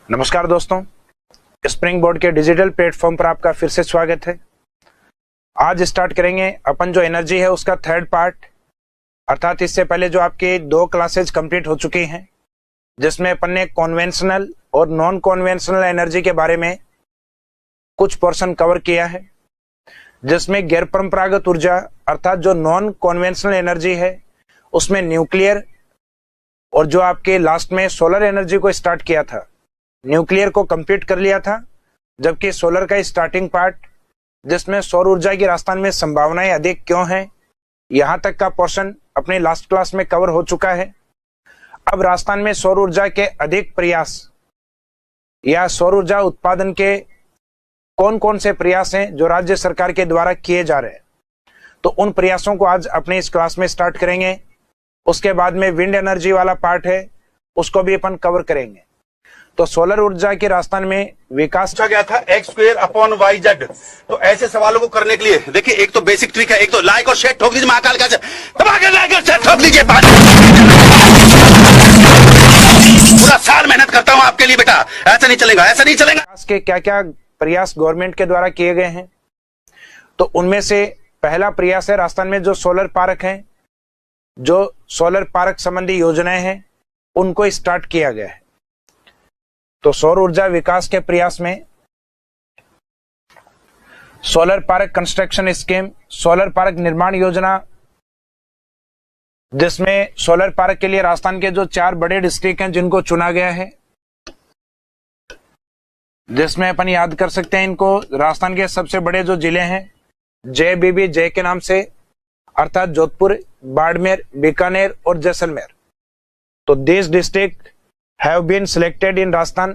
नमस्कार दोस्तों, spring board के डिजिटल प्लेटफॉर्म पर आपका फिर से स्वागत है। आज स्टार्ट करेंगे अपन जो एनर्जी है उसका थर्ड पार्ट, अर्थात इससे पहले जो आपकी 2 क्लासेज कंप्लीट हो चुकी हैं जिसमें अपन ने कॉन्वेंशनल और नॉन कॉन्वेंशनल एनर्जी के बारे में कुछ पोर्शन कवर किया है, जिसमें गैर परंपरागत ऊर्जा अर्थात जो नॉन कॉन्वेंशनल एनर्जी है उसमें न्यूक्लियर और जो आपके लास्ट में सोलर एनर्जी को स्टार्ट किया था, न्यूक्लियर को कंप्लीट कर लिया था, जबकि सोलर का स्टार्टिंग पार्ट जिसमें सौर ऊर्जा की राजस्थान में संभावनाएं अधिक क्यों हैं, यहां तक का पोर्शन अपने लास्ट क्लास में कवर हो चुका है। अब राजस्थान में सौर ऊर्जा के अधिक प्रयास या सौर ऊर्जा उत्पादन के कौन कौन से प्रयास हैं जो राज्य सरकार के द्वारा किए जा रहे हैं, तो उन प्रयासों को आज अपने इस क्लास में स्टार्ट करेंगे। उसके बाद में विंड एनर्जी वाला पार्ट है, उसको भी अपन कवर करेंगे। तो सोलर ऊर्जा के राजस्थान में विकास पूछा गया था x²/yz। तो ऐसे सवालों को करने के लिए देखिए, एक तो बेसिक ट्रिक है, एक तो लाइक और शेयर ठोक दीजिए, महाकाल का दबा के लाइक और शेयर ठोक दीजिए। पूरा साल मेहनत करता हूं आपके लिए बेटा, ऐसा नहीं चलेगा, ऐसा नहीं चलेगा। विकास के क्या क्या प्रयास गवर्नमेंट के द्वारा किए गए हैं, तो उनमें से पहला प्रयास है राजस्थान में जो सोलर पार्क हैं, जो सोलर पार्क संबंधी योजनाएं हैं उनको स्टार्ट किया गया है। तो सौर ऊर्जा विकास के प्रयास में solar park construction scheme, solar park निर्माण योजना, जिसमें सोलर पार्क के लिए राजस्थान के जो 4 बड़े डिस्ट्रिक्ट हैं जिनको चुना गया है, जिसमें अपन याद कर सकते हैं इनको, राजस्थान के सबसे बड़े जो जिले हैं JBB के नाम से, अर्थात जोधपुर, बाड़मेर, बीकानेर और जैसलमेर। तो this district have been selected in Rajasthan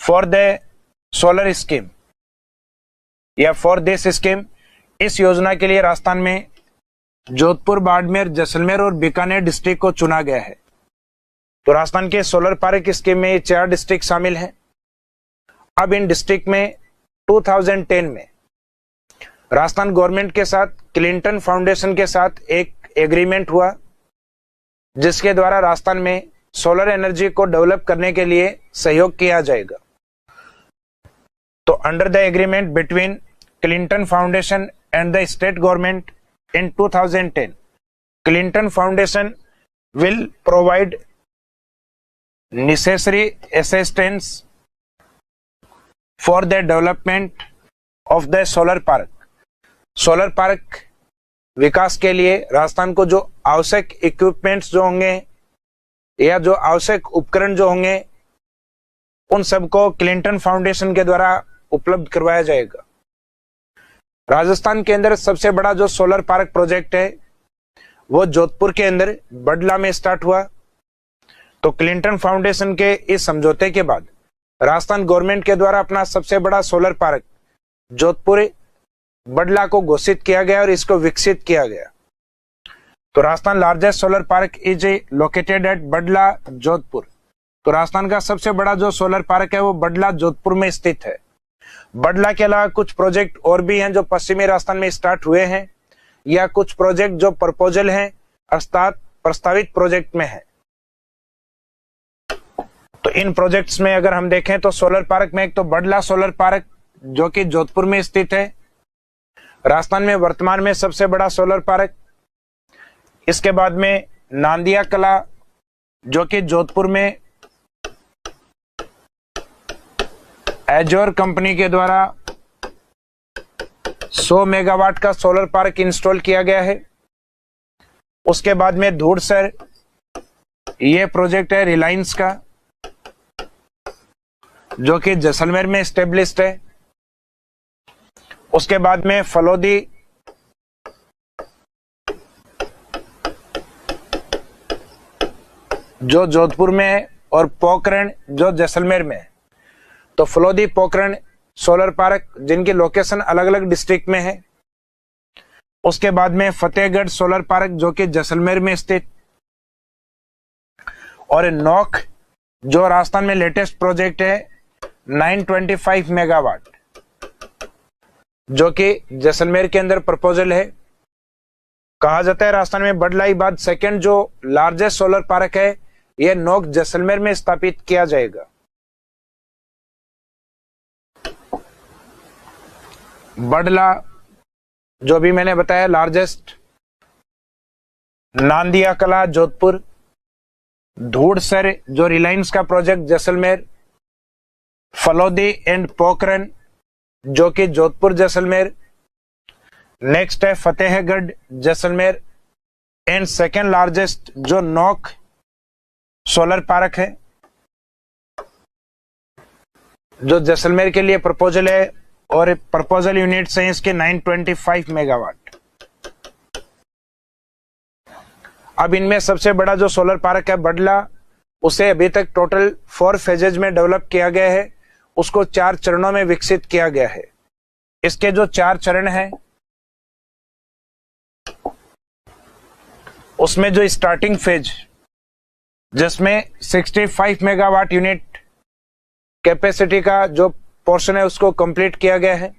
for the solar scheme या for this scheme। इस योजना के लिए राजस्थान में जोधपुर, बाड़मेर, जैसलमेर और बीकानेर डिस्ट्रिक्ट को चुना गया है। तो राजस्थान के सोलर पार्क स्कीम में ये 4 डिस्ट्रिक्ट शामिल हैं। अब इन डिस्ट्रिक्ट में 2010 में राजस्थान गवर्नमेंट के साथ क्लिंटन फाउंडेशन के साथ एक एग्रीमेंट हुआ, जिसके द्वारा राजस्थान में सोलर एनर्जी को डेवलप करने के लिए सहयोग किया जाएगा। तो under the agreement between Clinton Foundation and the state government in 2010, Clinton Foundation will provide necessary assistance for the development of the solar park. Solar park विकास के लिए राजस्थान को जो आवश्यक इक्विपमेंट्स जो होंगे या जो आवश्यक उपकरण जो होंगे, उन सबको क्लिंटन फाउंडेशन के द्वारा उपलब्ध करवाया जाएगा। राजस्थान के अंदर सबसे बड़ा जो सोलर पार्क प्रोजेक्ट है वो जोधपुर के अंदर बडला में स्टार्ट हुआ। तो क्लिंटन फाउंडेशन के इस समझौते के बाद राजस्थान गवर्नमेंट के द्वारा अपना सबसे बड़ा सोलर पार्क जोधपुर बडला को घोषित किया गया और इसको विकसित किया गया। तो Rajasthan largest solar park is located at Badla, Jodhpur. तो राजस्थान का सबसे बड़ा जो सोलर पार्क है वो बडला, जोधपुर में स्थित है। बडला के अलावा कुछ प्रोजेक्ट और भी हैं जो पश्चिमी राजस्थान में स्टार्ट हुए हैं, या कुछ प्रोजेक्ट जो प्रपोजल हैं अर्थात प्रस्तावित प्रोजेक्ट में है। तो इन प्रोजेक्ट्स में अगर हम देखें तो सोलर पार्क में एक तो बडला सोलर पार्क जो कि जोधपुर में स्थित है, राजस्थान में वर्तमान में सबसे बड़ा सोलर पार्क। इसके बाद में नांदिया कला जो कि जोधपुर में एजोर कंपनी के द्वारा 100 मेगावाट का सोलर पार्क इंस्टॉल किया गया है। उसके बाद में धूड़सर, ये प्रोजेक्ट है रिलायंस का जो कि जैसलमेर में स्टेब्लिश्ड है। उसके बाद में फलोदी जो जोधपुर में है और पोखरण जो जैसलमेर में है। तो फलोदी, पोखरण सोलर पार्क जिनकी लोकेशन अलग अलग डिस्ट्रिक्ट में है। उसके बाद में फतेहगढ़ सोलर पार्क जो कि जैसलमेर में स्थित, और नोक जो राजस्थान में लेटेस्ट प्रोजेक्ट है 925 मेगावाट जो कि जैसलमेर के अंदर प्रपोजल है। कहा जाता है राजस्थान में बडलाई बाद सेकंड जो लार्जेस्ट सोलर पार्क है यह नोक जैसलमेर में स्थापित किया जाएगा। बडला जो भी मैंने बताया लार्जेस्ट, नांदिया कला जोधपुर, धूड़सर जो रिलायंस का प्रोजेक्ट जैसलमेर, फलोदी एंड पोखरन जो कि जोधपुर जैसलमेर, नेक्स्ट है Fatehgarh Jaisalmer, and second largest जो नोक सोलर पार्क है जो जैसलमेर के लिए प्रपोजल है, और प्रपोजल यूनिट्स हैं इसके 925 मेगावाट। अब इनमें सबसे बड़ा जो सोलर पार्क है बडला, उसे अभी तक टोटल 4 फेजेज में डेवलप किया गया है, उसको 4 चरणों में विकसित किया गया है। इसके जो 4 चरण हैं उसमें जो स्टार्टिंग फेज जिसमें 65 मेगावाट यूनिट कैपेसिटी का जो पोर्शन है उसको कंप्लीट किया गया है।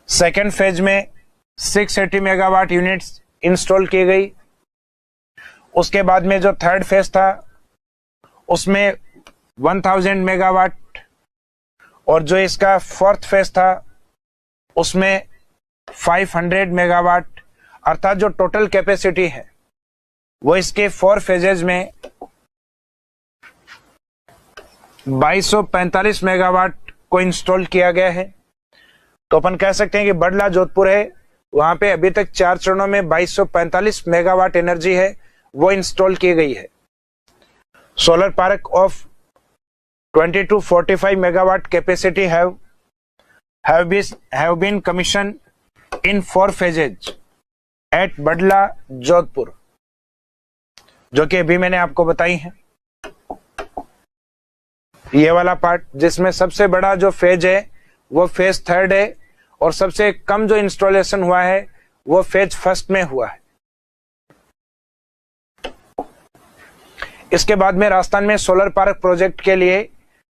सेकेंड फेज में 680 मेगावाट यूनिट्स इंस्टॉल की गई। उसके बाद में जो थर्ड फेज था उसमें 1000 मेगावाट, और जो इसका फोर्थ फेज था उसमें 500 मेगावाट, अर्थात जो टोटल कैपेसिटी है वो इसके 4 फेजेज में 2245 मेगावाट को इंस्टॉल किया गया है। तो अपन कह सकते हैं कि बडला जोधपुर है, वहां पे अभी तक 4 चरणों में 2245 मेगावाट एनर्जी है वो इंस्टॉल की गई है। Solar park of 2245 megawatt capacity have been commissioned in 4 phases at बडला Jodhpur, जो कि अभी मैंने आपको बताई है। ये वाला पार्ट जिसमें सबसे बड़ा जो फेज है वो फेज 3rd है, और सबसे कम जो इंस्टॉलेशन हुआ है वो फेज 1st में हुआ है। इसके बाद में राजस्थान में सोलर पार्क प्रोजेक्ट के लिए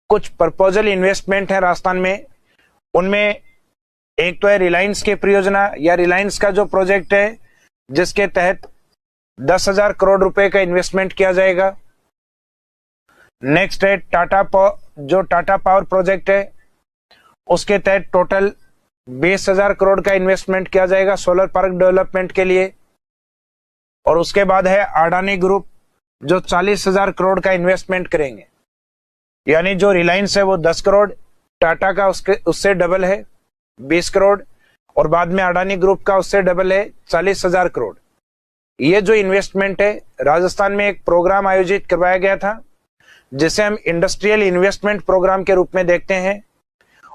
कुछ प्रपोजल इन्वेस्टमेंट है राजस्थान में। उनमें एक तो है रिलायंस की परियोजना या रिलायंस का जो प्रोजेक्ट है जिसके तहत 10,000 करोड़ रुपए का इन्वेस्टमेंट किया जाएगा। नेक्स्ट है टाटा पावर प्रोजेक्ट है, उसके तहत टोटल 20,000 करोड़ का इन्वेस्टमेंट किया जाएगा सोलर पार्क डेवलपमेंट के लिए। और उसके बाद है अडानी ग्रुप जो 40,000 करोड़ का इन्वेस्टमेंट करेंगे, यानी जो रिलायंस है वो 10 करोड़, टाटा का उससे डबल है 20 करोड़, और बाद में अडानी ग्रुप का उससे डबल है 40,000 करोड़। ये जो इन्वेस्टमेंट है, राजस्थान में एक प्रोग्राम आयोजित करवाया गया था जिसे हम इंडस्ट्रियल इन्वेस्टमेंट प्रोग्राम के रूप में देखते हैं,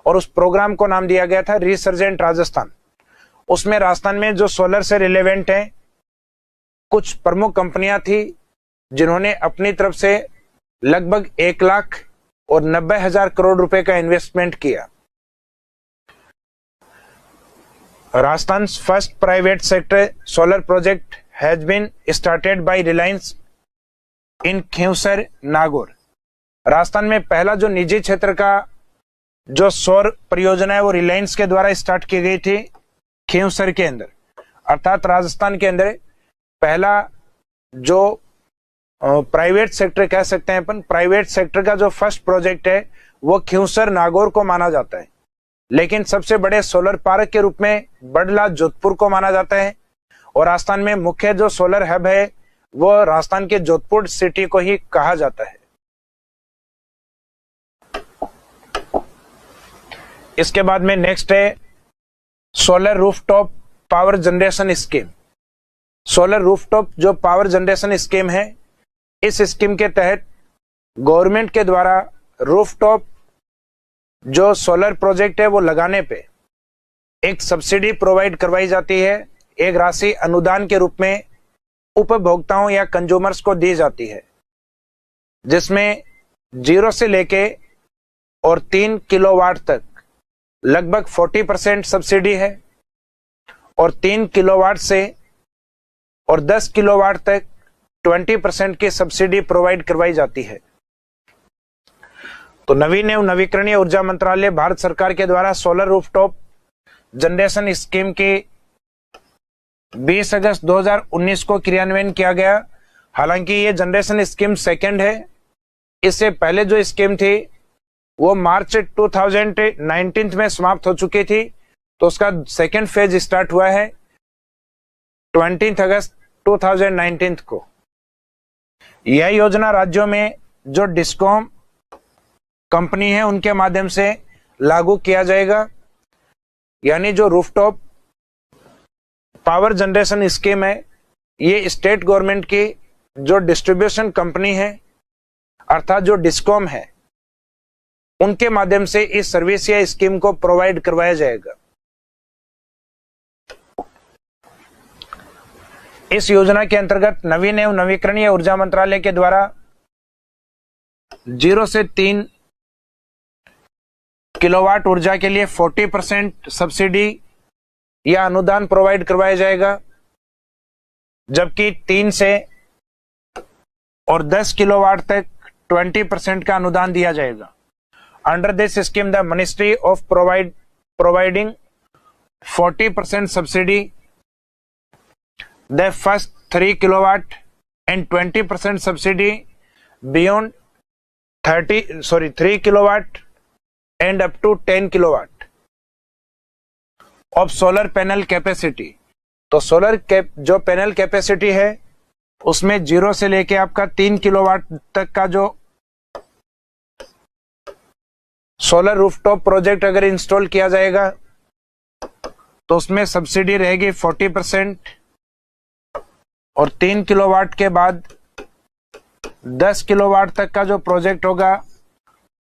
और उस प्रोग्राम को नाम दिया गया था रिसर्जेंट राजस्थान। उसमें राजस्थान में जो सोलर से रिलेवेंट है कुछ प्रमुख कंपनियां थी जिन्होंने अपनी तरफ से लगभग 1,90,000 करोड़ रुपए का इन्वेस्टमेंट किया। Rajasthan first private sector solar project has been started by Reliance in Khinvsar Nagaur. Rajasthan में पहला जो निजी क्षेत्र का जो सौर परियोजना है वो रिलायंस के द्वारा स्टार्ट की गई थी खींवसर के अंदर, अर्थात राजस्थान के अंदर पहला जो प्राइवेट सेक्टर कह सकते हैं अपन, प्राइवेट सेक्टर का जो फर्स्ट प्रोजेक्ट है वो खींवसर नागौर को माना जाता है। लेकिन सबसे बड़े सोलर पार्क के रूप में बडला जोधपुर को माना जाता है, और राजस्थान में मुख्य जो सोलर हब है वो राजस्थान के जोधपुर सिटी को ही कहा जाता है। इसके बाद में नेक्स्ट है solar rooftop power generation scheme. Solar rooftop जो पावर जनरेशन स्कीम है, इस स्कीम के तहत गवर्नमेंट के द्वारा रूफटॉप जो सोलर प्रोजेक्ट है वो लगाने पे एक सब्सिडी प्रोवाइड करवाई जाती है, एक राशि अनुदान के रूप में उपभोक्ताओं या कंज्यूमर्स को दी जाती है, जिसमें 0 से लेके और 3 किलोवाट तक लगभग 40% सब्सिडी है, और 3 किलोवाट से और 10 किलोवाट तक 20% की सब्सिडी प्रोवाइड करवाई जाती है। तो नवीन एवं नवीकरणीय ऊर्जा मंत्रालय भारत सरकार के द्वारा सोलर रूफटॉप जनरेशन स्कीम की 20 अगस्त 2019 को क्रियान्वयन किया गया। हालांकि ये जनरेशन स्कीम सेकंड है, इससे पहले जो स्कीम थी वो मार्च 2019 में समाप्त हो चुकी थी, तो उसका सेकेंड फेज स्टार्ट हुआ है 20 अगस्त 2019 को। यह योजना राज्यों में जो डिस्कॉम कंपनी है उनके माध्यम से लागू किया जाएगा, यानी जो रूफटॉप पावर जनरेशन स्कीम है ये स्टेट गवर्नमेंट की जो डिस्ट्रीब्यूशन कंपनी है अर्थात जो डिस्कॉम है उनके माध्यम से इस सर्विस या स्कीम को प्रोवाइड करवाया जाएगा। इस योजना के अंतर्गत नवीन एवं नवीकरणीय ऊर्जा मंत्रालय के द्वारा 0 से 3 किलोवाट ऊर्जा के लिए 40% सब्सिडी या अनुदान प्रोवाइड करवाया जाएगा, जबकि 3 से और 10 किलोवाट तक 20% का अनुदान दिया जाएगा। Under this scheme the ministry of providing 40% subsidy the first 3 kilowatt and 20% subsidy beyond 3 kilowatt and up to 10 kilowatt of solar panel capacity। तो सोलर जो पैनल कैपेसिटी है उसमें 0 से लेके आपका 3 किलोवाट तक का जो सोलर रूफटॉप प्रोजेक्ट अगर इंस्टॉल किया जाएगा तो उसमें सब्सिडी रहेगी 40% और 3 किलोवाट के बाद 10 किलोवाट तक का जो प्रोजेक्ट होगा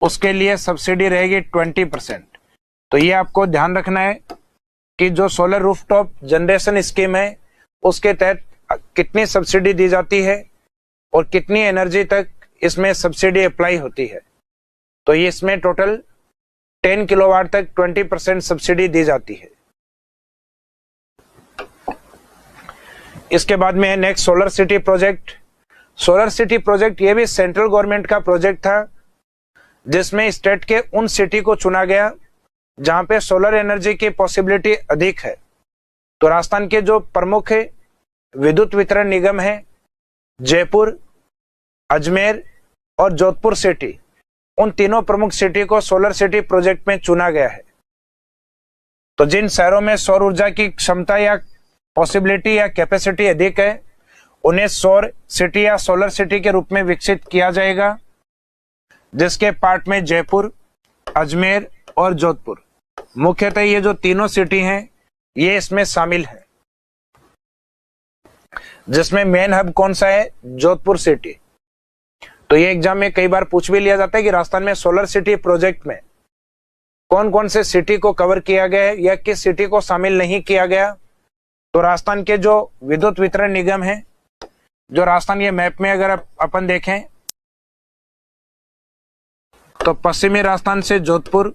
उसके लिए सब्सिडी रहेगी 20%। तो ये आपको ध्यान रखना है कि जो सोलर रूफटॉप जनरेशन स्कीम है उसके तहत कितनी सब्सिडी दी जाती है और कितनी एनर्जी तक इसमें सब्सिडी अप्लाई होती है। तो ये इसमें टोटल 10 किलोवाट तक 20% सब्सिडी दी जाती है। इसके बाद में है next solar city project. Solar city project ये भी सेंट्रल गवर्नमेंट का प्रोजेक्ट था जिसमें स्टेट के उन सिटी को चुना गया जहां पे सोलर एनर्जी की पॉसिबिलिटी अधिक है। तो राजस्थान के जो प्रमुख विद्युत वितरण निगम है जयपुर, अजमेर और जोधपुर सिटी, उन तीनों प्रमुख सिटी को सोलर सिटी प्रोजेक्ट में चुना गया है। तो जिन शहरों में सौर ऊर्जा की क्षमता या पॉसिबिलिटी या कैपेसिटी अधिक है उन्हें सौर सिटी या सोलर सिटी के रूप में विकसित किया जाएगा, जिसके पार्ट में जयपुर, अजमेर और जोधपुर, मुख्यतः ये जो तीनों सिटी हैं ये इसमें शामिल है, जिसमें मेन हब कौन सा है, जोधपुर सिटी। तो ये एग्जाम में कई बार पूछ भी लिया जाता है कि राजस्थान में सोलर सिटी प्रोजेक्ट में कौन कौन से सिटी को कवर किया गया है या किस सिटी को शामिल नहीं किया गया। तो राजस्थान के जो विद्युत वितरण निगम है, जो राजस्थान के मैप में अगर अपन देखें तो पश्चिमी राजस्थान से जोधपुर,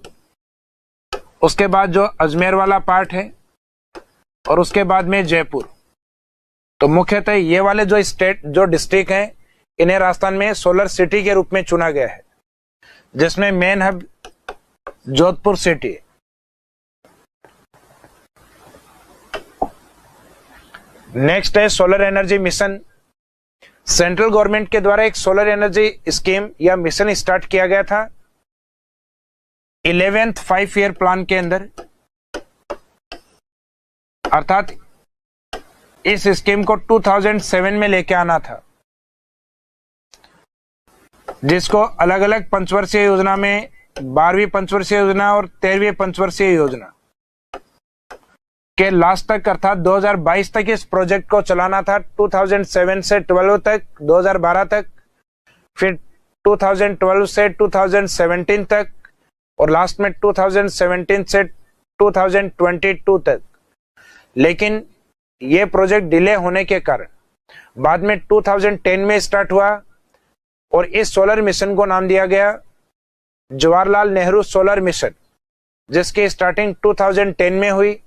उसके बाद जो अजमेर वाला पार्ट है और उसके बाद में जयपुर। तो मुख्यतः ये वाले जो स्टेट जो डिस्ट्रिक्ट हैं इन्हें राजस्थान में सोलर सिटी के रूप में चुना गया है, जिसमें main hub Jodhpur city. Next है solar energy mission. Central government के द्वारा एक सोलर एनर्जी स्कीम या मिशन स्टार्ट किया गया था 11th 5 ईयर प्लान के अंदर, अर्थात इस स्कीम को 2007 में लेके आना था, जिसको अलग अलग पंचवर्षीय योजना में 12वीं पंचवर्षीय योजना और 13वीं पंचवर्षीय योजना के लास्ट तक अर्थात 2022 तक इस प्रोजेक्ट को चलाना था। 2007 से 12 तक, 2012 तक, फिर 2012 से 2017 तक और लास्ट में 2017 से 2022 तक। लेकिन ये प्रोजेक्ट डिले होने के कारण बाद में 2010 में स्टार्ट हुआ और इस सोलर मिशन को नाम दिया गया जवाहरलाल नेहरू सोलर मिशन, जिसकी स्टार्टिंग 2010 में हुई।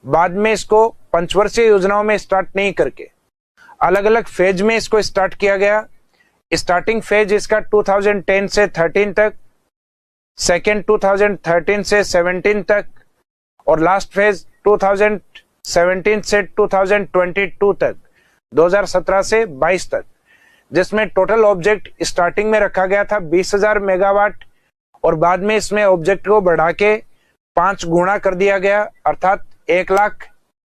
बाद में इसको पंचवर्षीय योजनाओं में स्टार्ट नहीं करके अलग अलग फेज में इसको स्टार्ट किया गया। स्टार्टिंग फेज इसका 2010 से 13 तक, सेकेंड 2013 से 17 तक और लास्ट फेज 2017 से 2022 तक, 2017 से 22 तक, जिसमें टोटल ऑब्जेक्ट स्टार्टिंग में रखा गया था 20,000 मेगावाट और बाद में इसमें ऑब्जेक्ट को बढ़ा के 5 गुना कर दिया गया, अर्थात 1 लाख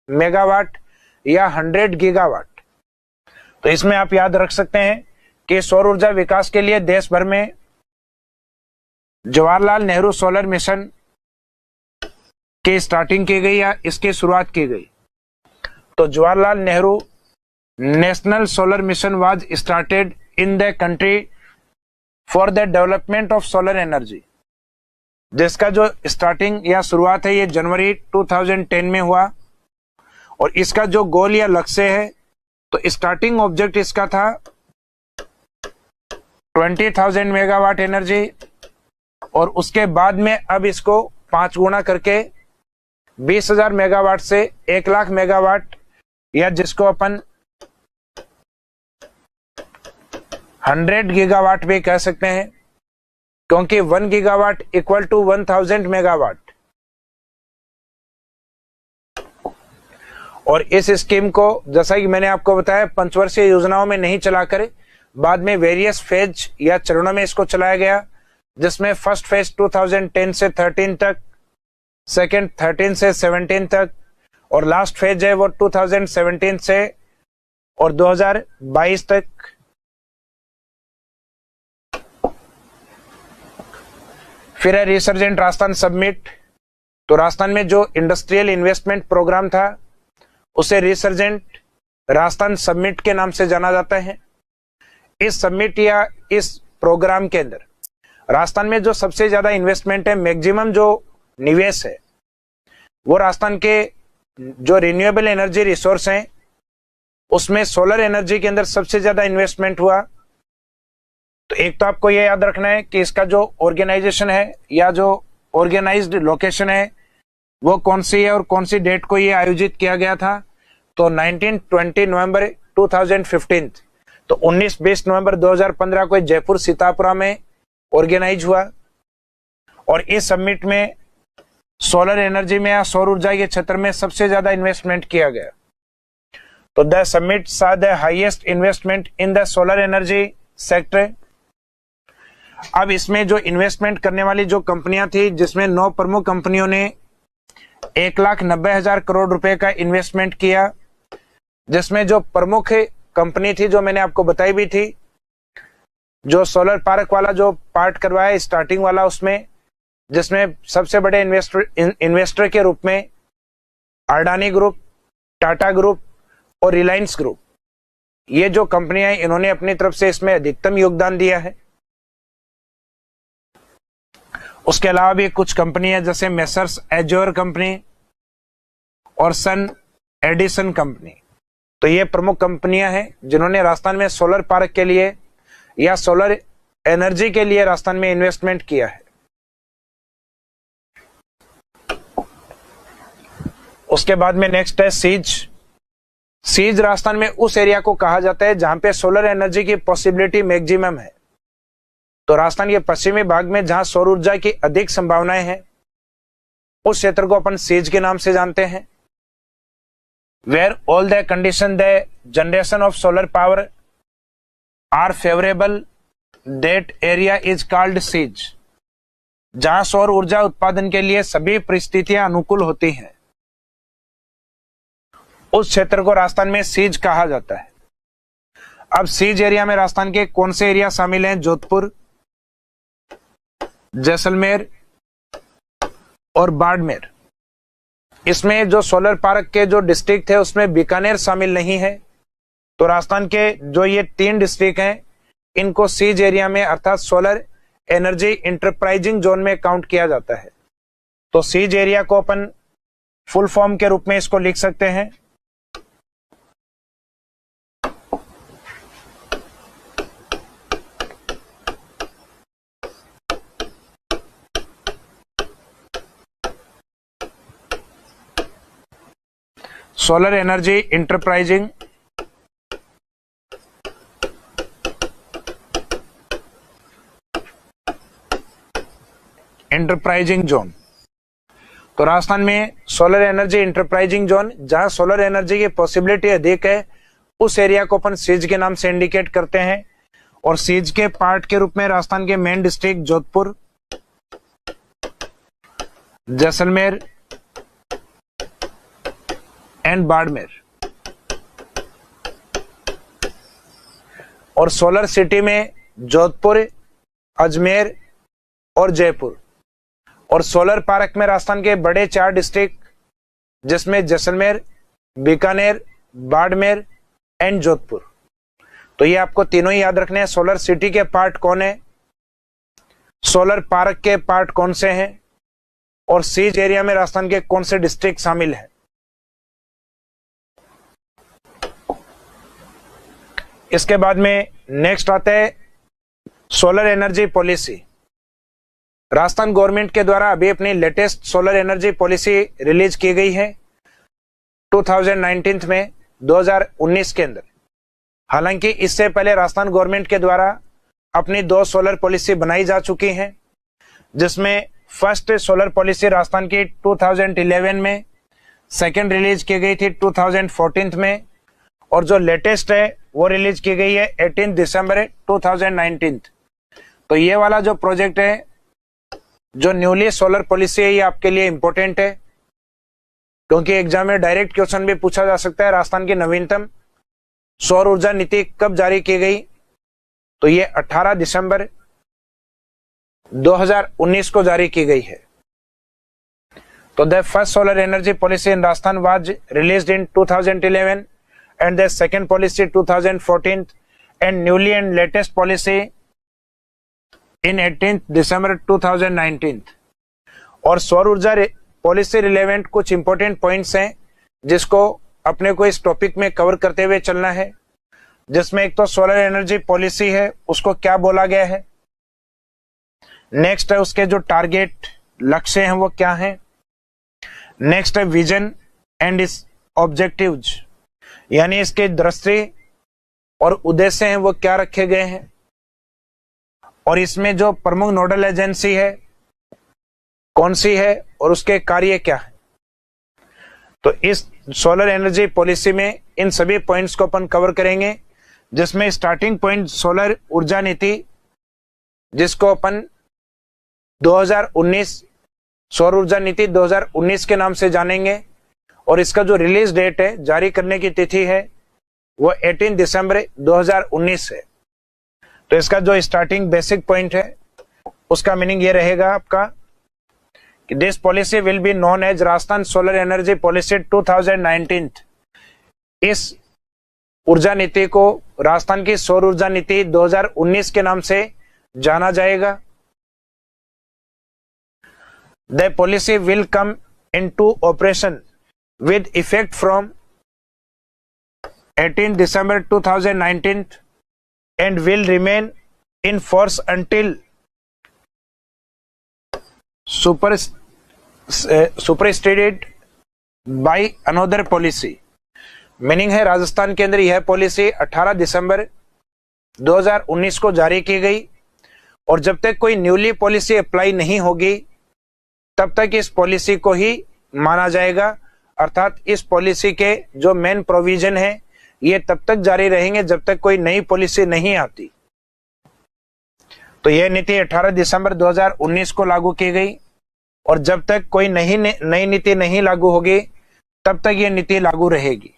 मेगावाट या 100 गीगावाट। तो इसमें आप याद रख सकते हैं कि सौर ऊर्जा विकास के लिए देश भर में जवाहरलाल नेहरू सोलर मिशन की स्टार्टिंग की गई या इसकी शुरुआत की गई। तो Jawaharlal Nehru national solar mission was started in the country for the development of solar energy, जिसका जो स्टार्टिंग या शुरुआत है ये जनवरी 2010 में हुआ। और इसका जो गोल या लक्ष्य है, तो स्टार्टिंग ऑब्जेक्ट इसका था 20,000 मेगावाट एनर्जी, और उसके बाद में अब इसको 5 गुना करके 20,000 मेगावाट से 1 लाख मेगावाट, या जिसको अपन 100 गीगावाट भी कह सकते हैं, क्योंकि 1 गीगावाट इक्वल टू 1000 मेगावाट। और इस स्कीम को, जैसा कि मैंने आपको बताया, पंचवर्षीय योजनाओं में नहीं चलाकर बाद में वेरियस फेज या चरणों में इसको चलाया गया, जिसमें फर्स्ट फेज 2010 से 13 तक, सेकेंड 13 से 17 तक, और लास्ट फेज है वो 2017 से और 2022 तक। फिर है रिसर्जेंट राजस्थान समिट। तो राजस्थान में जो इंडस्ट्रियल इन्वेस्टमेंट प्रोग्राम था उसे रिसर्जेंट राजस्थान समिट के नाम से जाना जाता है। इस समिट या इस प्रोग्राम के अंदर राजस्थान में जो सबसे ज्यादा इन्वेस्टमेंट है, मैक्सिमम जो निवेश है, वो राजस्थान के जो रिन्यूएबल एनर्जी रिसोर्स हैं उसमें सोलर एनर्जी के अंदर सबसे ज्यादा इन्वेस्टमेंट हुआ। तो एक तो आपको ये याद रखना है कि इसका जो ऑर्गेनाइजेशन है या जो ऑर्गेनाइज्ड लोकेशन है वो कौन सी है और कौन सी डेट को ये आयोजित किया गया था। तो 19-20 नवंबर 2015, तो 19-20 नवंबर 2015 को जयपुर सीतापुरा में ऑर्गेनाइज हुआ। और इस समिट में सोलर एनर्जी में या सौर ऊर्जा के क्षेत्र में सबसे ज्यादा इन्वेस्टमेंट किया गया। तो the summit saw the highest investment in the solar energy sector. अब इसमें जो इन्वेस्टमेंट करने वाली जो कंपनियां थी, जिसमें 9 प्रमुख कंपनियों ने 1,90,000 करोड़ रुपए का इन्वेस्टमेंट किया, जिसमें जो प्रमुख कंपनी थी जो मैंने आपको बताई भी थी, जो सोलर पार्क वाला जो पार्ट करवाया स्टार्टिंग वाला, उसमें जिसमें सबसे बड़े इन्वेस्टर के रूप में अडानी ग्रुप, टाटा ग्रुप और रिलायंस ग्रुप, ये जो कंपनियां इन्होंने अपनी तरफ से इसमें अधिकतम योगदान दिया है। उसके अलावा भी कुछ कंपनियां जैसे मेसर्स एज्योर कंपनी और सन एडिसन कंपनी, तो ये प्रमुख कंपनियां हैं जिन्होंने राजस्थान में सोलर पार्क के लिए या सोलर एनर्जी के लिए राजस्थान में इन्वेस्टमेंट किया है। उसके बाद में नेक्स्ट है सीज। सीज राजस्थान में उस एरिया को कहा जाता है जहां पे सोलर एनर्जी की पॉसिबिलिटी मैक्सिमम है। तो राजस्थान के पश्चिमी भाग में जहां सौर ऊर्जा की अधिक संभावनाएं हैं, उस क्षेत्र को अपन सीज के नाम से जानते हैं। Where all the condition the generation of solar power are favourable, that area is called सीज। जहां सौर ऊर्जा उत्पादन के लिए सभी परिस्थितियां अनुकूल होती हैं, उस क्षेत्र को राजस्थान में सीज कहा जाता है। अब सीज एरिया में राजस्थान के कौन से एरिया शामिल हैं? जोधपुर, जैसलमेर और बाड़मेर। इसमें जो सोलर पार्क के जो डिस्ट्रिक्ट है उसमें बीकानेर शामिल नहीं है। तो राजस्थान के जो ये 3 डिस्ट्रिक्ट हैं, इनको सीज एरिया में अर्थात सोलर एनर्जी इंटरप्राइजिंग जोन में काउंट किया जाता है। तो सीज एरिया को अपन फुल फॉर्म के रूप में इसको लिख सकते हैं, सोलर एनर्जी इंटरप्राइजिंग जोन। तो राजस्थान में सोलर एनर्जी इंटरप्राइजिंग जोन, जहां सोलर एनर्जी की पॉसिबिलिटी अधिक है, उस एरिया को अपन सीज के नाम से इंडिकेट करते हैं। और सीज के पार्ट के रूप में राजस्थान के main district Jodhpur, Jaisalmer and Barmer. और सोलर सिटी में जोधपुर, अजमेर और जयपुर। और सोलर पार्क में राजस्थान के बड़े 4 डिस्ट्रिक्ट, जिसमें जैसलमेर, बीकानेर, बाड़मेर एंड जोधपुर। तो ये आपको तीनों ही याद रखने हैं। सोलर सिटी के पार्ट कौन है, सोलर पार्क के पार्ट कौन से हैं, और सीज एरिया में राजस्थान के कौन से डिस्ट्रिक्ट शामिल हैं। इसके बाद में नेक्स्ट आता है solar energy policy. Rajasthan government के द्वारा अभी अपनी latest solar energy policy release की गई है 2019 में, 2019 के अंदर। हालांकि इससे पहले राजस्थान गवर्नमेंट के द्वारा अपनी 2 सोलर पॉलिसी बनाई जा चुकी हैं, जिसमें फर्स्ट सोलर पॉलिसी राजस्थान की 2011 में, सेकंड रिलीज की गई थी 2014 में, और जो लेटेस्ट है वो रिलीज की गई है 18 दिसंबर 2019। तो ये वाला जो प्रोजेक्ट है, जो न्यूली सोलर पॉलिसी है, ये आपके लिए इंपॉर्टेंट है, क्योंकि एग्जाम में डायरेक्ट क्वेश्चन भी पूछा जा सकता है। राजस्थान की नवीनतम सौर ऊर्जा नीति कब जारी की गई, तो ये 18 दिसंबर 2019 को जारी की गई है। तो the first solar energy policy in Rajasthan was released in 2011 and the second policy 2014 and newly and latest policy in 18th December 2019। और सौर ऊर्जा पॉलिसी रिलेवेंट कुछ इंपॉर्टेंट पॉइंट्स हैं जिसको अपने को इस टॉपिक में कवर करते हुए चलना है, जिसमें एक तो सोलर एनर्जी पॉलिसी है, उसको क्या बोला गया है। नेक्स्ट है उसके जो टारगेट लक्ष्य हैं वो क्या हैं। नेक्स्ट है विजन एंड इस ऑब्जेक्टिव्स, यानी इसके दृष्टि और उद्देश्य हैं वो क्या रखे गए हैं, और इसमें जो प्रमुख नोडल एजेंसी है कौन सी है और उसके कार्य क्या है। तो इस सोलर एनर्जी पॉलिसी में इन सभी पॉइंट्स को अपन कवर करेंगे, जिसमें स्टार्टिंग पॉइंट सोलर ऊर्जा नीति, जिसको अपन 2019 सौर ऊर्जा नीति 2019 के नाम से जानेंगे, और इसका जो रिलीज डेट है, जारी करने की तिथि है, वो 18 दिसंबर 2019 है। तो इसका जो स्टार्टिंग बेसिक पॉइंट है उसका मीनिंग ये रहेगा आपका कि this policy will be known as Rajasthan solar energy policy 2019। इस ऊर्जा नीति को राजस्थान की सौर ऊर्जा नीति 2019 के नाम से जाना जाएगा। The policy will come into operation with effect from 18 December 2019 and will remain in force until superseded by another policy। Meaning है राजस्थान के अंदर यह पॉलिसी 18 दिसंबर 2019 को जारी की गई, और जब तक कोई न्यूली पॉलिसी अप्लाई नहीं होगी तब तक इस पॉलिसी को ही माना जाएगा। अर्थात इस पॉलिसी के जो मेन प्रोविजन है ये तब तक जारी रहेंगे जब तक कोई नई पॉलिसी नहीं आती। तो यह नीति 18 दिसंबर 2019 को लागू की गई, और जब तक कोई नई नीति नहीं लागू होगी तब तक ये नीति लागू रहेगी।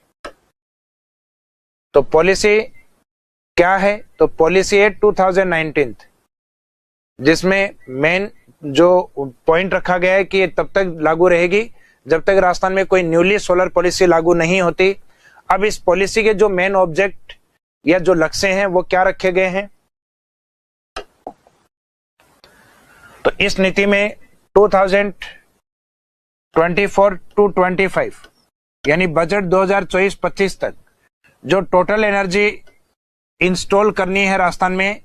तो पॉलिसी क्या है, तो पॉलिसी है 2019, जिसमें मेन जो पॉइंट रखा गया है कि ये तब तक लागू रहेगी जब तक राजस्थान में कोई न्यूली सोलर पॉलिसी लागू नहीं होती। अब इस पॉलिसी के जो मेन ऑब्जेक्ट या जो लक्ष्य हैं वो क्या रखे गए हैं, तो इस नीति में 2024 टू 25 यानी बजट 2024-25 तक जो टोटल एनर्जी इंस्टॉल करनी है राजस्थान में,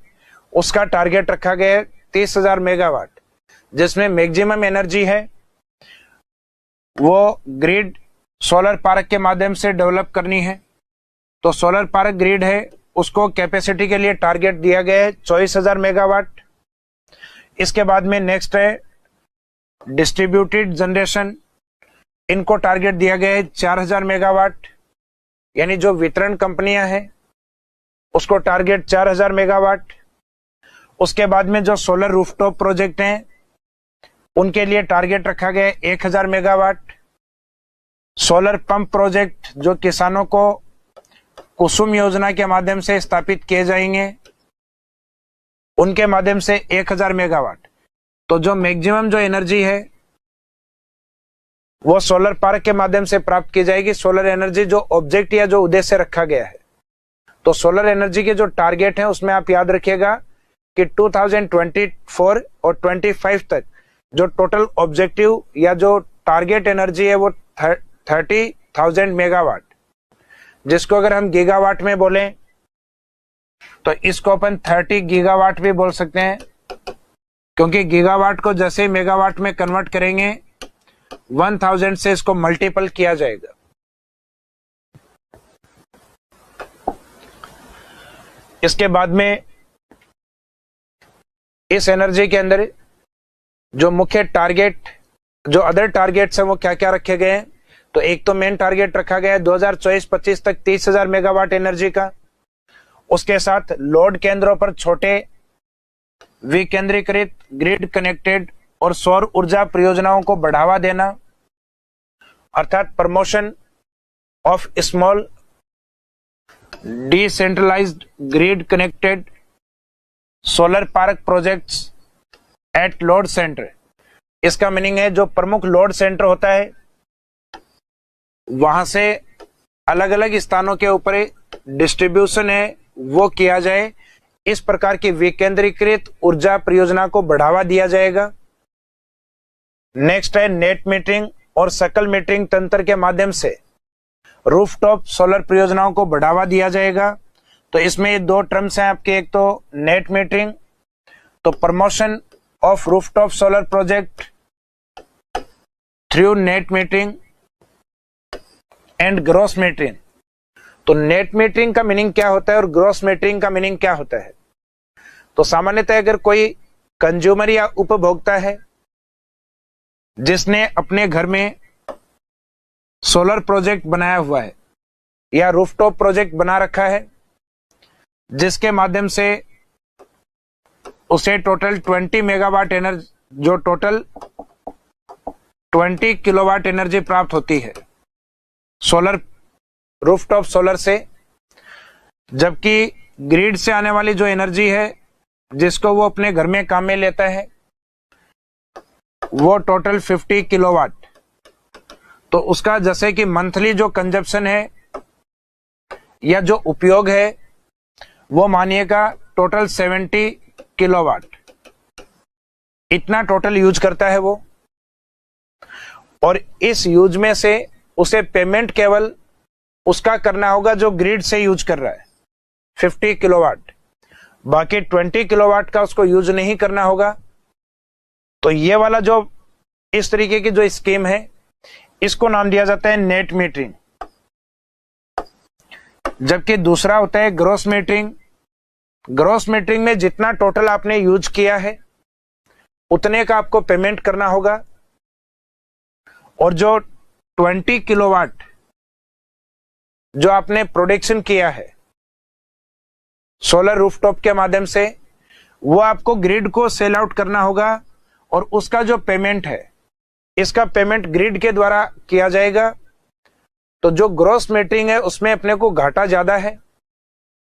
उसका टारगेट रखा गया है 30,000 मेगावाट, जिसमें मैक्सिमम एनर्जी है वो ग्रिड सोलर पार्क के माध्यम से डेवलप करनी है। तो सोलर पार्क ग्रिड है, उसको कैपेसिटी के लिए टारगेट दिया गया है 24,000 मेगावाट। इसके बाद में नेक्स्ट है डिस्ट्रीब्यूटेड जनरेशन, इनको टारगेट दिया गया है 4,000 मेगावाट, यानी जो वितरण कंपनियां हैं उसको टारगेट 4,000 मेगावाट। उसके बाद में जो सोलर रूफटॉप प्रोजेक्ट हैं उनके लिए टारगेट रखा गया 1000 मेगावाट। सोलर पंप प्रोजेक्ट जो किसानों को कुसुम योजना के माध्यम से स्थापित किए जाएंगे, उनके माध्यम से 1000 मेगावाट। तो जो मैक्सिमम जो एनर्जी है वो सोलर पार्क के माध्यम से प्राप्त की जाएगी। सोलर एनर्जी जो ऑब्जेक्ट या जो उद्देश्य रखा गया है, तो सोलर एनर्जी के जो टारगेट है उसमें आप याद रखिएगा कि 2024 और 25 तक जो टोटल ऑब्जेक्टिव या जो टारगेट एनर्जी है वो 30,000 मेगावाट, जिसको अगर हम गीगावाट में बोलें तो इसको अपन 30 गीगावाट भी बोल सकते हैं, क्योंकि गीगावाट को जैसे ही मेगावाट में कन्वर्ट करेंगे 1000 से इसको मल्टीपल किया जाएगा। इसके बाद में इस एनर्जी के अंदर जो मुख्य टारगेट, जो अदर टारगेट्स हैं वो क्या क्या रखे गए हैं। तो एक तो मेन टारगेट रखा गया है 2024-25 तक 30,000 मेगावाट एनर्जी का। उसके साथ लोड केंद्रों पर छोटे विकेंद्रीकृत ग्रिड कनेक्टेड और सौर ऊर्जा परियोजनाओं को बढ़ावा देना, अर्थात promotion of small decentralised grid connected solar park projects at load centre. इसका मीनिंग है जो प्रमुख लोड सेंटर होता है वहां से अलग अलग स्थानों के ऊपर डिस्ट्रीब्यूशन है वो किया जाए। इस प्रकार की विकेंद्रीकृत ऊर्जा परियोजना को बढ़ावा दिया जाएगा। नेक्स्ट है नेट मीटरिंग और सकल मीटरिंग तंत्र के माध्यम से रूफटॉप सोलर परियोजनाओं को बढ़ावा दिया जाएगा। तो इसमें ये दो टर्म्स हैं आपके, एक तो नेट मीटरिंग, तो promotion of rooftop solar project through net metering and gross metering. तो नेट मीटरिंग का मीनिंग क्या होता है और ग्रॉस मीटरिंग का मीनिंग क्या होता है। तो सामान्यतः अगर कोई कंज्यूमर या उपभोक्ता है जिसने अपने घर में सोलर प्रोजेक्ट बनाया हुआ है या रूफटॉप प्रोजेक्ट बना रखा है, जिसके माध्यम से उसे टोटल 20 मेगावाट एनर्जी, जो टोटल 20 किलोवाट एनर्जी प्राप्त होती है सोलर रूफटॉप सोलर से, जबकि ग्रिड से आने वाली जो एनर्जी है जिसको वो अपने घर में काम में लेता है वो टोटल 50 किलोवाट। तो उसका जैसे कि मंथली जो कंजप्शन है या जो उपयोग है वो मानिएगा टोटल 70 किलोवाट, इतना टोटल यूज करता है वो। और इस यूज में से उसे पेमेंट केवल उसका करना होगा जो ग्रिड से यूज कर रहा है 50 किलोवाट, बाकी 20 किलोवाट का उसको यूज नहीं करना होगा। तो ये वाला जो इस तरीके की जो स्कीम है इसको नाम दिया जाता है नेट मीटरिंग। जबकि दूसरा होता है ग्रॉस मीटरिंग। ग्रॉस मीटरिंग में जितना टोटल आपने यूज किया है उतने का आपको पेमेंट करना होगा, और जो 20 किलोवाट जो आपने प्रोडक्शन किया है सोलर रूफटॉप के माध्यम से वो आपको ग्रिड को सेल आउट करना होगा, और उसका जो पेमेंट है इसका पेमेंट ग्रिड के द्वारा किया जाएगा। तो जो ग्रॉस मीटरिंग है उसमें अपने को घाटा ज्यादा है,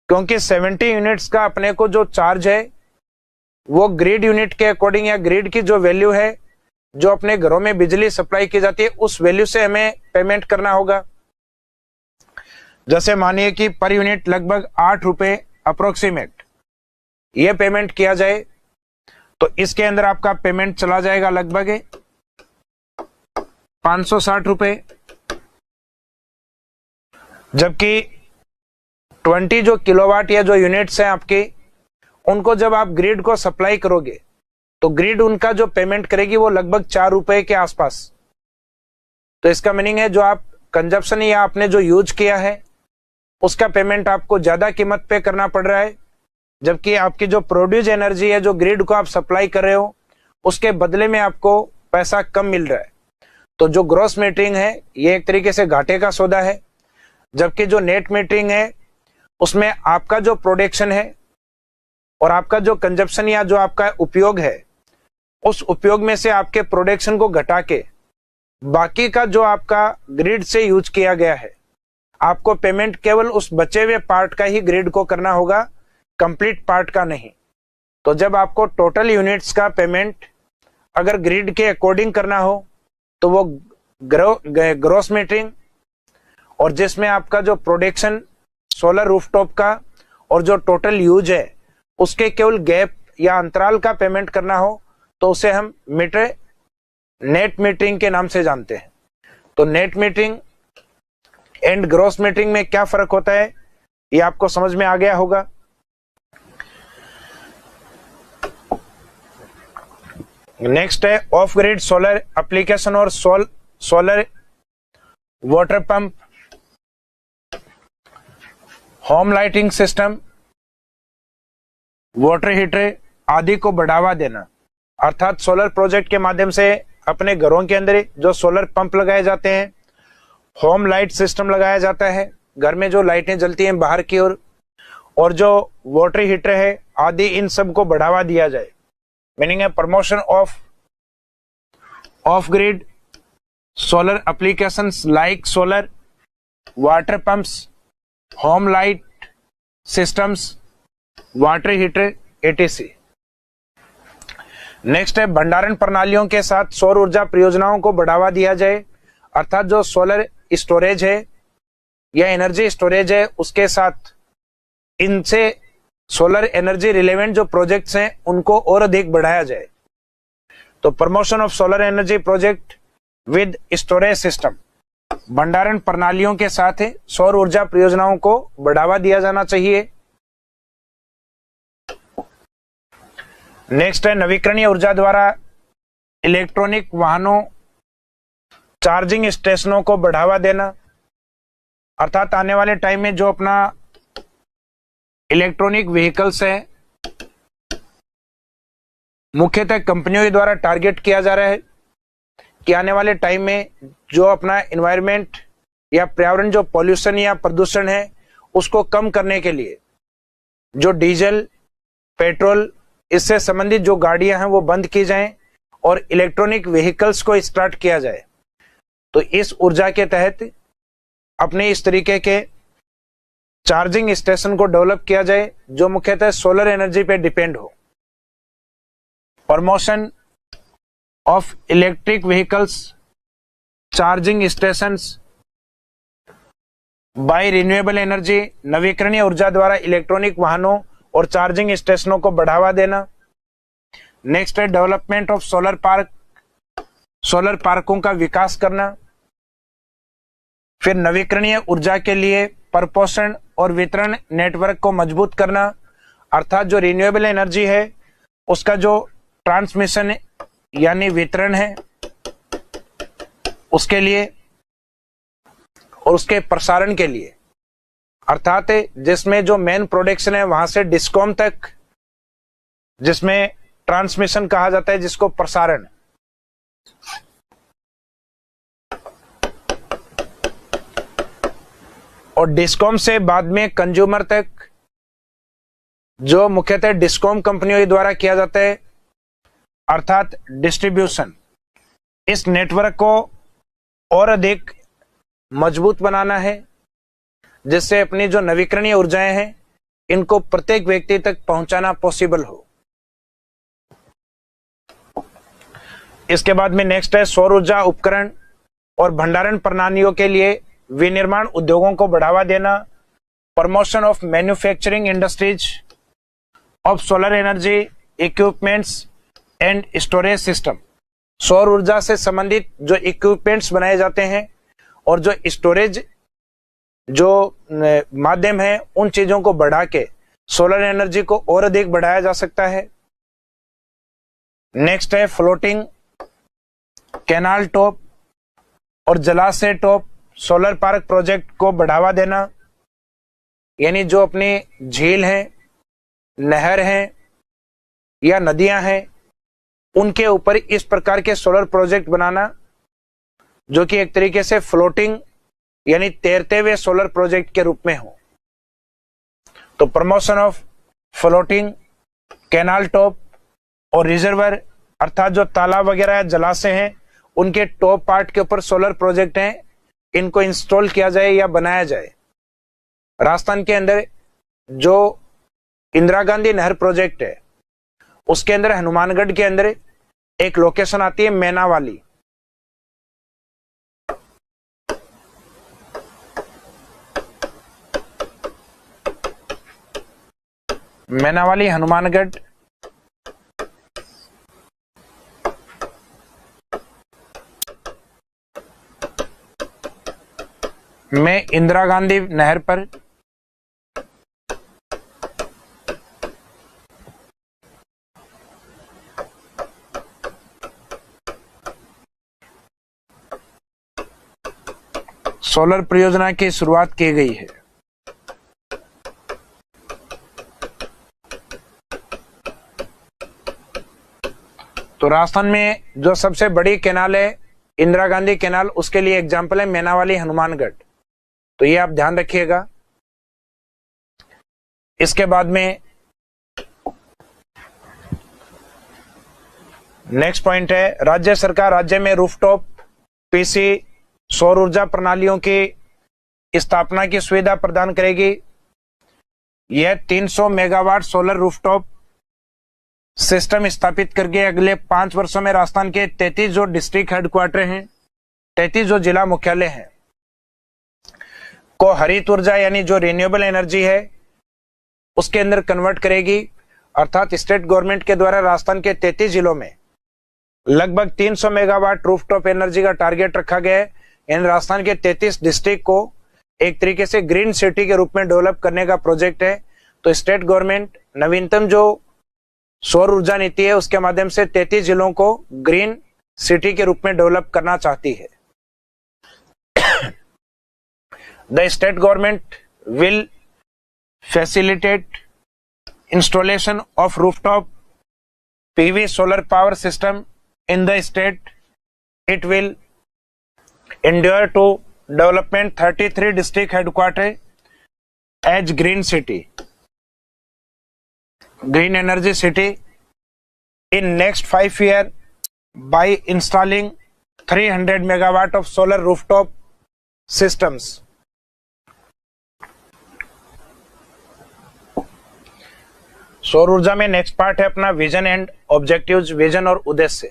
क्योंकि 70 यूनिट्स का अपने को जो चार्ज है वो ग्रिड यूनिट के अकॉर्डिंग या ग्रिड की जो वैल्यू है जो अपने घरों में बिजली सप्लाई की जाती है उस वैल्यू से हमें पेमेंट करना होगा। जैसे मानिए कि पर यूनिट लगभग 8 रुपए अप्रोक्सीमेट ये पेमेंट किया जाए, तो इसके अंदर आपका पेमेंट चला जाएगा लगभग 560 रुपए। जबकि 20 जो किलोवाट या जो यूनिट्स हैं आपके, उनको जब आप ग्रिड को सप्लाई करोगे तो ग्रिड उनका जो पेमेंट करेगी वो लगभग 4 रुपए के आसपास। तो इसका मीनिंग है जो आप कंजप्शन या आपने जो यूज किया है उसका पेमेंट आपको ज्यादा कीमत पे करना पड़ रहा है, जबकि आपकी जो प्रोड्यूस एनर्जी है जो ग्रिड को आप सप्लाई कर रहे हो उसके बदले में आपको पैसा कम मिल रहा है। तो जो ग्रॉस मीटरिंग है ये एक तरीके से घाटे का सौदा है, जबकि जो नेट मीटरिंग है उसमें आपका जो प्रोडक्शन है और आपका जो कंजप्शन या जो आपका उपयोग है उस उपयोग में से आपके प्रोडक्शन को घटा के बाकी का जो आपका ग्रिड से यूज किया गया है, आपको पेमेंट केवल उस बचे हुए पार्ट का ही ग्रिड को करना होगा, कंप्लीट पार्ट का नहीं। तो जब आपको टोटल यूनिट्स का पेमेंट अगर ग्रिड के अकॉर्डिंग करना हो तो वो ग्रॉस मीटरिंग, और जिसमें आपका जो प्रोडक्शन सोलर रूफटॉप का और जो टोटल यूज है उसके केवल गैप या अंतराल का पेमेंट करना हो तो उसे हम मीटर नेट मीटरिंग के नाम से जानते हैं। तो net metering and gross metering में क्या फर्क होता है ये आपको समझ में आ गया होगा। नेक्स्ट है ऑफ ग्रिड सोलर एप्लीकेशन और solar water pump, home lighting system, water heater आदि को बढ़ावा देना। अर्थात सोलर प्रोजेक्ट के माध्यम से अपने घरों के अंदर जो सोलर पंप लगाए जाते हैं, होम लाइट सिस्टम लगाया जाता है, घर में जो लाइटें जलती हैं बाहर की ओर, और जो वाटर हीटर है आदि, इन सब को बढ़ावा दिया जाए। मीनिंग है promotion of grid solar applications like solar water pumps, home light systems, water heater etc. Next है भंडारण प्रणालियों के साथ सौर ऊर्जा परियोजनाओं को बढ़ावा दिया जाए। अर्थात जो सोलर स्टोरेज है या एनर्जी स्टोरेज है उसके साथ इनसे सोलर एनर्जी रिलेवेंट जो प्रोजेक्ट्स हैं उनको और अधिक बढ़ाया जाए। तो promotion of solar energy project with storage system, भंडारण प्रणालियों के साथ सौर ऊर्जा परियोजनाओं को बढ़ावा दिया जाना चाहिए। नेक्स्ट है नवीकरणीय ऊर्जा द्वारा इलेक्ट्रॉनिक वाहनों, चार्जिंग स्टेशनों को बढ़ावा देना। अर्थात आने वाले टाइम में जो अपना इलेक्ट्रॉनिक व्हीकल्स है मुख्यतः कंपनियों के द्वारा टारगेट किया जा रहा है कि आने वाले टाइम में जो अपना एनवायरनमेंट या पर्यावरण जो पॉल्यूशन या प्रदूषण है उसको कम करने के लिए जो डीजल, पेट्रोल इससे संबंधित जो गाड़ियां हैं वो बंद की जाएं और इलेक्ट्रॉनिक व्हीकल्स को स्टार्ट किया जाए। तो इस ऊर्जा के तहत अपने इस तरीके के चार्जिंग स्टेशन को डेवलप किया जाए जो मुख्यतः सोलर एनर्जी पे डिपेंड हो। Promotion of electric vehicles charging stations by renewable energy, नवीकरणीय ऊर्जा द्वारा इलेक्ट्रॉनिक वाहनों और चार्जिंग स्टेशनों को बढ़ावा देना। नेक्स्ट है development of solar park, solar पार्कों का विकास करना। फिर नवीकरणीय ऊर्जा के लिए प्रपोषण और वितरण नेटवर्क को मजबूत करना। अर्थात जो रिन्यूएबल एनर्जी है उसका जो ट्रांसमिशन यानी वितरण है उसके लिए और उसके प्रसारण के लिए, अर्थात जिसमें जो मेन प्रोडक्शन है वहां से डिस्कॉम तक, जिसमें ट्रांसमिशन कहा जाता है जिसको प्रसारण, और डिस्कॉम से बाद में कंज्यूमर तक जो मुख्यतः डिस्कॉम कंपनियों द्वारा किया जाता है अर्थात डिस्ट्रीब्यूशन। इस नेटवर्क को और अधिक मजबूत बनाना है जिससे अपनी जो नवीकरणीय ऊर्जाएं हैं इनको प्रत्येक व्यक्ति तक पहुंचाना पॉसिबल हो। इसके बाद में नेक्स्ट है सौर ऊर्जा उपकरण और भंडारण प्रणालियों के लिए विनिर्माण उद्योगों को बढ़ावा देना। Promotion of manufacturing industries of solar energy equipments and storage system, सौर ऊर्जा से संबंधित जो इक्विपमेंट्स बनाए जाते हैं और जो स्टोरेज जो माध्यम है उन चीजों को बढ़ा के सोलर एनर्जी को और अधिक बढ़ाया जा सकता है। नेक्स्ट है फ्लोटिंग कैनाल टॉप और जलाशय टॉप सोलर पार्क प्रोजेक्ट को बढ़ावा देना, यानी जो अपनी झील हैं, नहर हैं या नदियां हैं उनके ऊपर इस प्रकार के सोलर प्रोजेक्ट बनाना जो कि एक तरीके से फ्लोटिंग यानी तैरते हुए सोलर प्रोजेक्ट के रूप में हो। तो promotion of floating canal top और रिजर्वर अर्थात जो तालाब वगैरह या जलाशय हैं उनके टॉप पार्ट के ऊपर सोलर प्रोजेक्ट हैं, इनको इंस्टॉल किया जाए या बनाया जाए। राजस्थान के अंदर जो इंदिरा गांधी नहर प्रोजेक्ट है उसके अंदर हनुमानगढ़ के अंदर एक लोकेशन आती है मैनावाली। मैनावाली हनुमानगढ़ में इंदिरा गांधी नहर पर सोलर परियोजना की शुरुआत की गई है। तो राजस्थान में जो सबसे बड़ी कैनाल है इंदिरा गांधी कैनाल, उसके लिए एग्जाम्पल है मैनावाली हनुमानगढ़, तो ये आप ध्यान रखिएगा। इसके बाद में नेक्स्ट पॉइंट है, राज्य सरकार राज्य में रूफटॉप पीसी सौर ऊर्जा प्रणालियों की स्थापना की सुविधा प्रदान करेगी। यह 300 मेगावाट सोलर रूफटॉप सिस्टम स्थापित करके अगले 5 वर्षों में राजस्थान के 33 जो डिस्ट्रिक्ट हेडक्वार्टर हैं, 33 जो जिला मुख्यालय हैं, को हरित ऊर्जा यानी जो रिन्यूएबल एनर्जी है उसके अंदर कन्वर्ट करेगी। अर्थात स्टेट गवर्नमेंट के द्वारा राजस्थान के 33 जिलों में लगभग 300 मेगावाट रूफटॉप एनर्जी का टारगेट रखा गया है। इन राजस्थान के 33 डिस्ट्रिक्ट को एक तरीके से ग्रीन सिटी के रूप में डेवलप करने का प्रोजेक्ट है। तो स्टेट गवर्नमेंट नवीनतम जो सौर ऊर्जा नीति है उसके माध्यम से 33 जिलों को ग्रीन सिटी के रूप में डेवलप करना चाहती है। The state government will facilitate installation of rooftop PV solar power system in the state. It will endure to development 33 district headquarters as green city, green energy city in next 5 years by installing 300 megawatt of solar rooftop systems. सौर ऊर्जा में next part है अपना vision and objectives, vision और उद्देश्य।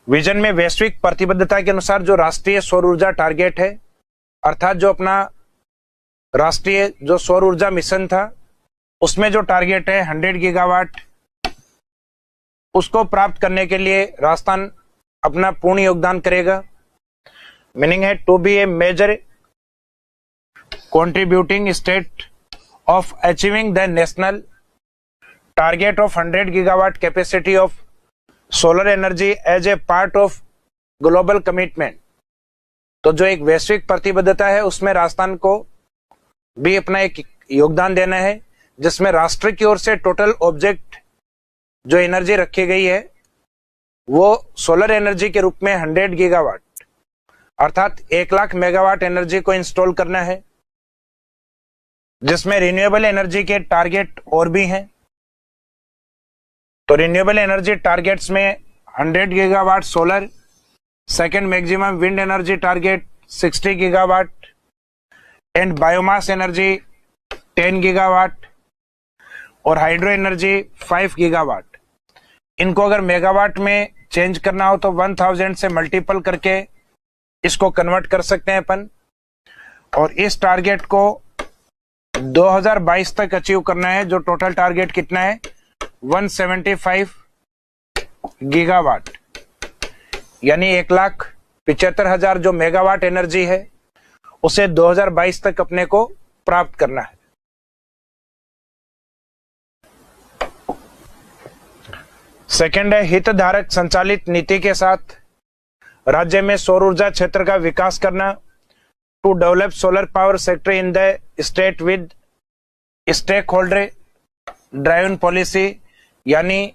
Vision में वैश्विक प्रतिबद्धता के अनुसार जो राष्ट्रीय सौर ऊर्जा टारगेट है, अर्थात जो अपना राष्ट्रीय जो सौर ऊर्जा मिशन था उसमें जो टारगेट है 100 गीगावाट, उसको प्राप्त करने के लिए राजस्थान अपना पूर्ण योगदान करेगा। मीनिंग है to be a major contributing state of achieving the national target of 100 gigawatt capacity of solar energy as a part of global commitment। तो जो एक वैश्विक प्रतिबद्धता है उसमें राजस्थान को भी अपना एक योगदान देना है, जिसमें राष्ट्र की ओर से टोटल ऑब्जेक्ट जो एनर्जी रखी गई है वो सोलर एनर्जी के रूप में 100 गीगावाट अर्थात 1 लाख मेगावाट एनर्जी को इंस्टॉल करना है, जिसमें रिन्यूएबल एनर्जी के टारगेट और भी हैं। तो रिन्यूएबल एनर्जी टारगेट्स में 100 gigawatt solar, second maximum wind energy target 60 gigawatt and biomass energy 10 gigawatt और हाइड्रो एनर्जी 5 गीगावाट। इनको अगर मेगावाट में चेंज करना हो तो 1000 से मल्टीपल करके इसको कन्वर्ट कर सकते हैं अपन, और इस टारगेट को 2022 तक अचीव करना है। जो टोटल टारगेट कितना है 175 गीगावाट, यानी 1,75,000 जो मेगावाट एनर्जी है उसे 2022 तक अपने को प्राप्त करना है। सेकंड है हितधारक संचालित नीति के साथ राज्य में सौर ऊर्जा क्षेत्र का विकास करना। To develop solar power sector in the state with stakeholder driven policy, यानी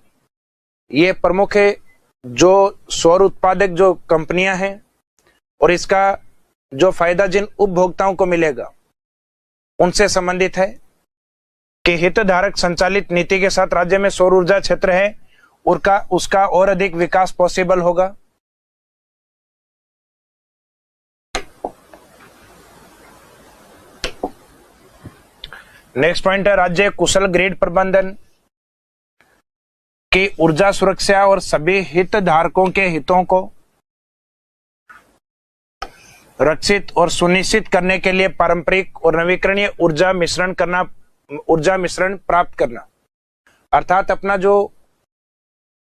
ये प्रमुख है जो सौर उत्पादक जो कंपनियां हैं और इसका जो फायदा जिन उपभोक्ताओं को मिलेगा उनसे संबंधित है कि हितधारक संचालित नीति के साथ राज्य में सौर ऊर्जा क्षेत्र है उसका और अधिक विकास पॉसिबल होगा। नेक्स्ट पॉइंट है राज्य कुशल ग्रिड प्रबंधन की ऊर्जा सुरक्षा और सभी हितधारकों के हितों को रक्षित और सुनिश्चित करने के लिए पारंपरिक और नवीकरणीय ऊर्जा मिश्रण प्राप्त करना। अर्थात अपना जो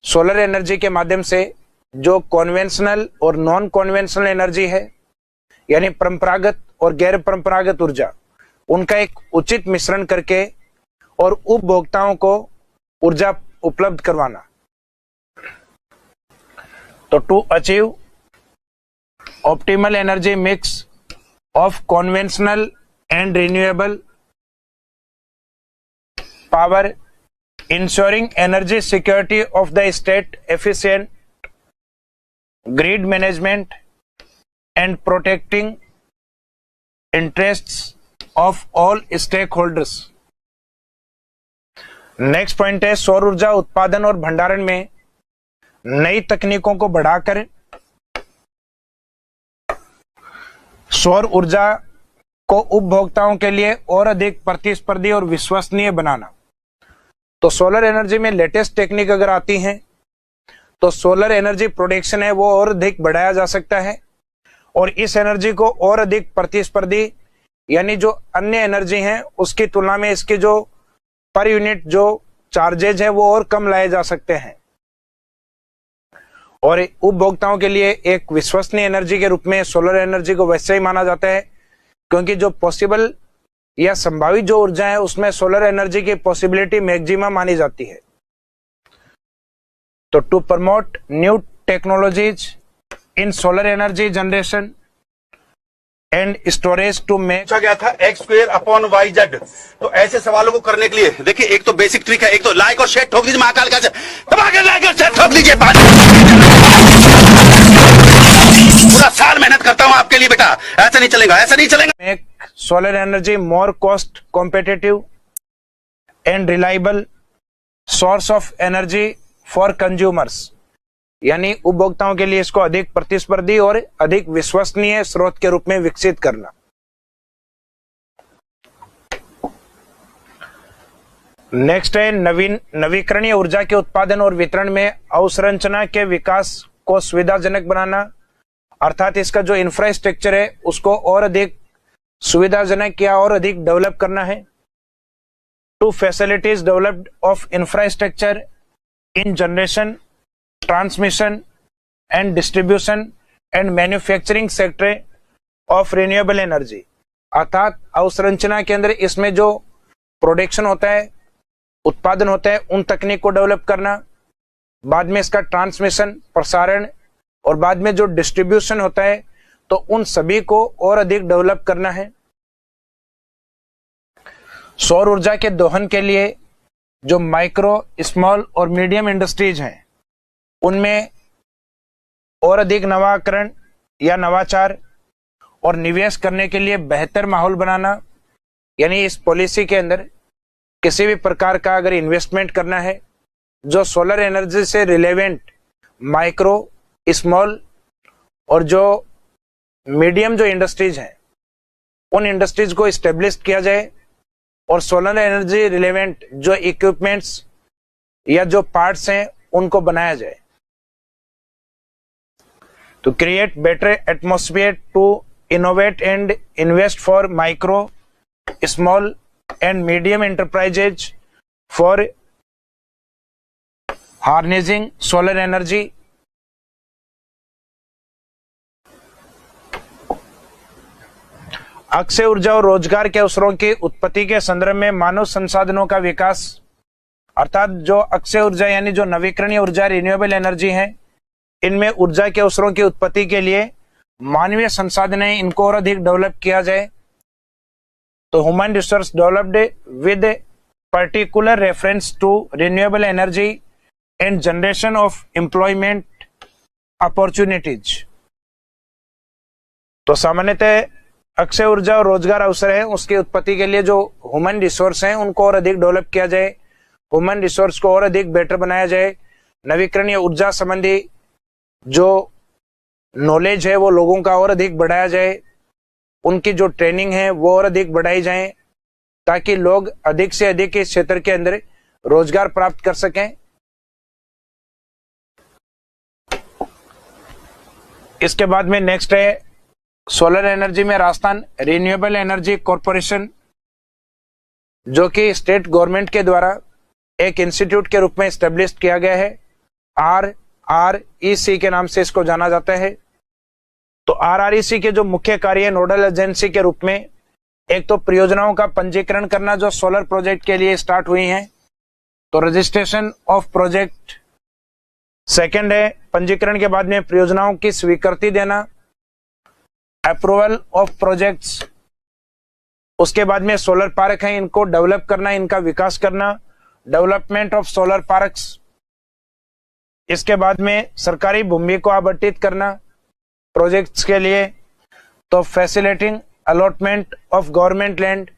सोलर एनर्जी के माध्यम से जो कॉन्वेंशनल और नॉन कॉन्वेंशनल एनर्जी है, यानी परंपरागत और गैर परंपरागत ऊर्जा, उनका एक उचित मिश्रण करके और उपभोक्ताओं को ऊर्जा उपलब्ध करवाना। तो to achieve optimal energy mix of conventional and renewable power, ensuring energy security of the state, efficient grid management and protecting interests of all stakeholders। Next point है सौर ऊर्जा उत्पादन और भंडारण में नई तकनीकों को बढ़ाकर सौर ऊर्जा को उपभोक्ताओं के लिए और अधिक प्रतिस्पर्धी और विश्वसनीय बनाना। तो सोलर एनर्जी में लेटेस्ट टेक्निक अगर आती हैं तो सोलर एनर्जी प्रोडक्शन है वो और अधिक बढ़ाया जा सकता है और इस एनर्जी को और अधिक प्रतिस्पर्धी, यानी जो अन्य एनर्जी हैं उसकी तुलना में इसके जो पर यूनिट जो चार्जेज है वो और कम लाए जा सकते हैं और उपभोक्ताओं के लिए एक विश्वसनीय एनर्जी के रूप में सोलर एनर्जी को वैसे ही माना जाता है, क्योंकि जो पॉसिबल या संभावित जो ऊर्जा है उसमें सोलर एनर्जी की पॉसिबिलिटी मैक्सिमम मानी जाती है। तो to promote new technologies in solar energy generation and storage to make पूछा गया था x²/y/z। तो ऐसे सवालों को करने के लिए देखिए एक तो बेसिक ट्रिक है, एक तो लाइक और शेयर ठोक दीजिए महाकाल का, दबा के लाइक और शेयर ठोक दीजिए। पूरा साल मेहनत करता हूं आपके लिए बेटा, ऐसा नहीं चलेगा, ऐसा नहीं चलेगा। Make solar energy more cost competitive and reliable source of energy for consumers, यानी उपभोक्ताओं के लिए इसको अधिक प्रतिस्पर्धी और अधिक विश्वसनीय स्रोत के रूप में विकसित करना। नेक्स्ट है नवीकरणीय ऊर्जा के उत्पादन और वितरण में अवसंरचना के विकास को सुविधाजनक बनाना। अर्थात इसका जो इंफ्रास्ट्रक्चर है उसको और अधिक सुविधाजनक या और अधिक डेवलप करना है। To facilities developed of infrastructure in generation, transmission and distribution and manufacturing sector of renewable energy. अर्थात अवसंरचना के अंदर इसमें जो प्रोडक्शन होता है, उत्पादन होता है, उन तकनीक को डेवलप करना, बाद में इसका ट्रांसमिशन, प्रसारण और बाद में जो डिस्ट्रीब्यूशन होता है, तो उन सभी को और अधिक डेवलप करना है। सौर ऊर्जा के दोहन के लिए जो माइक्रो, स्मॉल और मीडियम इंडस्ट्रीज हैं उनमें और अधिक नवाकरण या नवाचार और निवेश करने के लिए बेहतर माहौल बनाना, यानी इस पॉलिसी के अंदर किसी भी प्रकार का अगर इन्वेस्टमेंट करना है जो सोलर एनर्जी से रिलेवेंट माइक्रो, स्मॉल और जो मीडियम जो इंडस्ट्रीज हैं उन इंडस्ट्रीज को इस्टेब्लिश किया जाए और सोलर एनर्जी रिलेवेंट जो इक्विपमेंट्स या जो पार्ट्स हैं उनको बनाया जाए। to create better atmosphere to innovate and invest for micro, small and medium enterprises for harnessing solar energy। Akshay ऊर्जा और रोजगार के अवसरों की उत्पत्ति के संदर्भ में मानव संसाधनों का विकास, अर्थात जो अक्षय ऊर्जा यानी जो नवीकरणीय ऊर्जा, रिन्यूएबल एनर्जी है, इनमें ऊर्जा के अवसरों की उत्पत्ति के लिए मानवीय संसाधन है, इनको और अधिक डेवलप किया जाए। तो human resource developed with particular reference to renewable energy and generation of employment opportunities. तो सामान्यतः अक्षय ऊर्जा और रोजगार अवसर है उसकी उत्पत्ति के लिए जो ह्यूमन रिसोर्स हैं उनको और अधिक डेवलप किया जाए, ह्यूमन रिसोर्स को और अधिक बेटर बनाया जाए, नवीकरणीय ऊर्जा संबंधी जो नॉलेज है वो लोगों का और अधिक बढ़ाया जाए, उनकी जो ट्रेनिंग है वो और अधिक बढ़ाई जाए, ताकि लोग अधिक से अधिक इस क्षेत्र के अंदर रोजगार प्राप्त कर सकें। इसके बाद में नेक्स्ट है सोलर एनर्जी में राजस्थान रिन्यूएबल एनर्जी कॉरपोरेशन, जो कि स्टेट गवर्नमेंट के द्वारा एक इंस्टीट्यूट के रूप में एस्टेब्लिश किया गया है। RREC के नाम से इसको जाना जाता है। तो RREC के जो मुख्य कार्य नोडल एजेंसी के रूप में, एक तो परियोजनाओं का पंजीकरण करना जो सोलर प्रोजेक्ट के लिए स्टार्ट हुई हैं, तो रजिस्ट्रेशन ऑफ प्रोजेक्ट। सेकंड है पंजीकरण के बाद में परियोजनाओं की स्वीकृति देना, अप्रूवल ऑफ प्रोजेक्ट्स। उसके बाद में सोलर पार्क है, इनको डेवलप करना, इनका विकास करना, डेवलपमेंट ऑफ सोलर पार्क्स। इसके बाद में सरकारी भूमि को आवंटित करना प्रोजेक्ट्स के लिए, तो facilitating allotment of government land.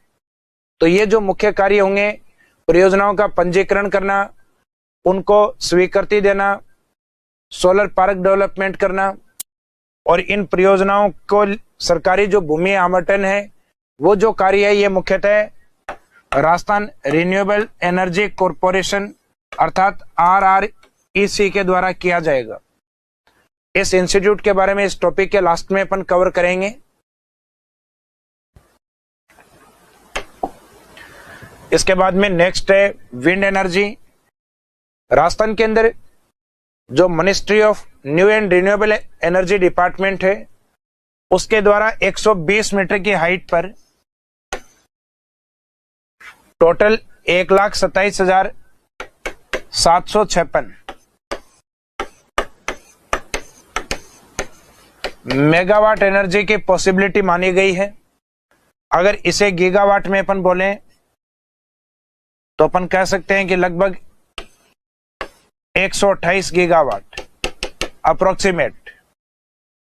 तो ये जो मुख्य कार्य होंगे, परियोजनाओं का पंजीकरण करना, उनको स्वीकृति देना, सोलर पार्क डेवलपमेंट करना, और इन परियोजनाओं को सरकारी जो भूमि आवंटन है वो जो कार्य है ये मुख्यतः राजस्थान रिन्यूएबल एनर्जी कॉरपोरेशन अर्थात RREC के द्वारा किया जाएगा। इस इंस्टीट्यूट के बारे में इस टॉपिक के लास्ट में अपन कवर करेंगे। इसके बाद में नेक्स्ट है विंड एनर्जी। राजस्थान के अंदर जो ministry of new and renewable energy department है, उसके द्वारा 120 मीटर की हाइट पर टोटल 1,27,756 मेगावाट एनर्जी की पॉसिबिलिटी मानी गई है। अगर इसे गीगावाट में अपन बोलें तो अपन कह सकते हैं कि लगभग 128 गीगावाट अप्रोक्सीमेट,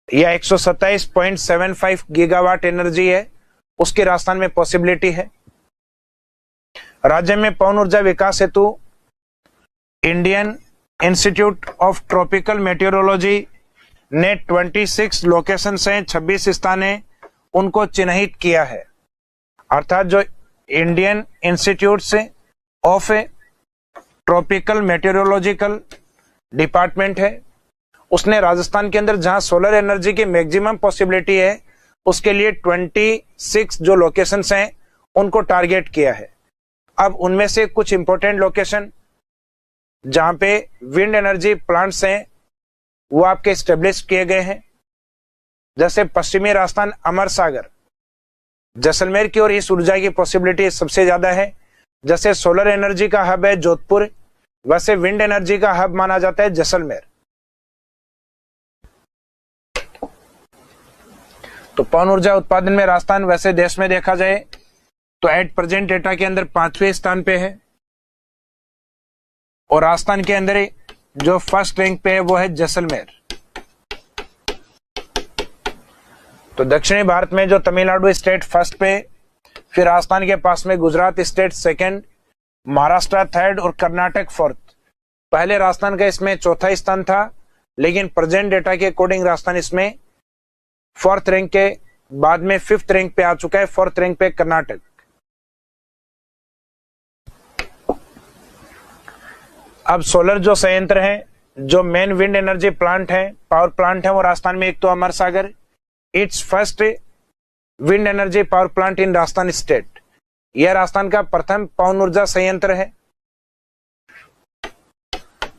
या 127.75 गीगावाट एनर्जी है, उसकी राजस्थान में पॉसिबिलिटी है। राज्य में पवन ऊर्जा विकास हेतु Indian institute of tropical meteorology ने 26 लोकेशन से 26 स्थान है उनको चिन्हित किया है। अर्थात जो इंडियन इंस्टीट्यूट से ऑफ ट्रॉपिकल मेटेरोलॉजिकल डिपार्टमेंट है, उसने राजस्थान के अंदर जहां सोलर एनर्जी की मैक्सिमम पॉसिबिलिटी है उसके लिए 26 जो लोकेशंस हैं उनको टारगेट किया है। अब उनमें से कुछ इंपॉर्टेंट लोकेशन जहां पे विंड एनर्जी प्लांट्स हैं वो आपके स्टेब्लिश किए गए हैं, जैसे पश्चिमी राजस्थान अमर सागर जैसलमेर की ओर इस ऊर्जा की पॉसिबिलिटी सबसे ज्यादा है। जैसे सोलर एनर्जी का हब है जोधपुर, वैसे विंड एनर्जी का हब माना जाता है जैसलमेर। तो पवन ऊर्जा उत्पादन में राजस्थान वैसे देश में देखा जाए तो एट प्रेजेंट डेटा के अंदर 5वें स्थान पे है, और राजस्थान के अंदर जो फर्स्ट रैंक पे है वो है जैसलमेर। तो दक्षिणी भारत में जो तमिलनाडु स्टेट फर्स्ट पे, फिर राजस्थान के पास में Gujarat state second, Maharashtra third और कर्नाटक फोर्थ। पहले राजस्थान का इसमें चौथा स्थान था, लेकिन प्रेजेंट डेटा के अकॉर्डिंग राजस्थान इसमें फोर्थ रैंक के बाद में 5th रैंक पे आ चुका है। 4th रैंक पे कर्नाटक। अब सोलर जो संयंत्र हैं, जो मेन विंड एनर्जी प्लांट है, पावर प्लांट है, वो राजस्थान में एक तो Amar Sagar, it's first wind energy power plant in Rajasthan state. यह राजस्थान का प्रथम पवन ऊर्जा संयंत्र है।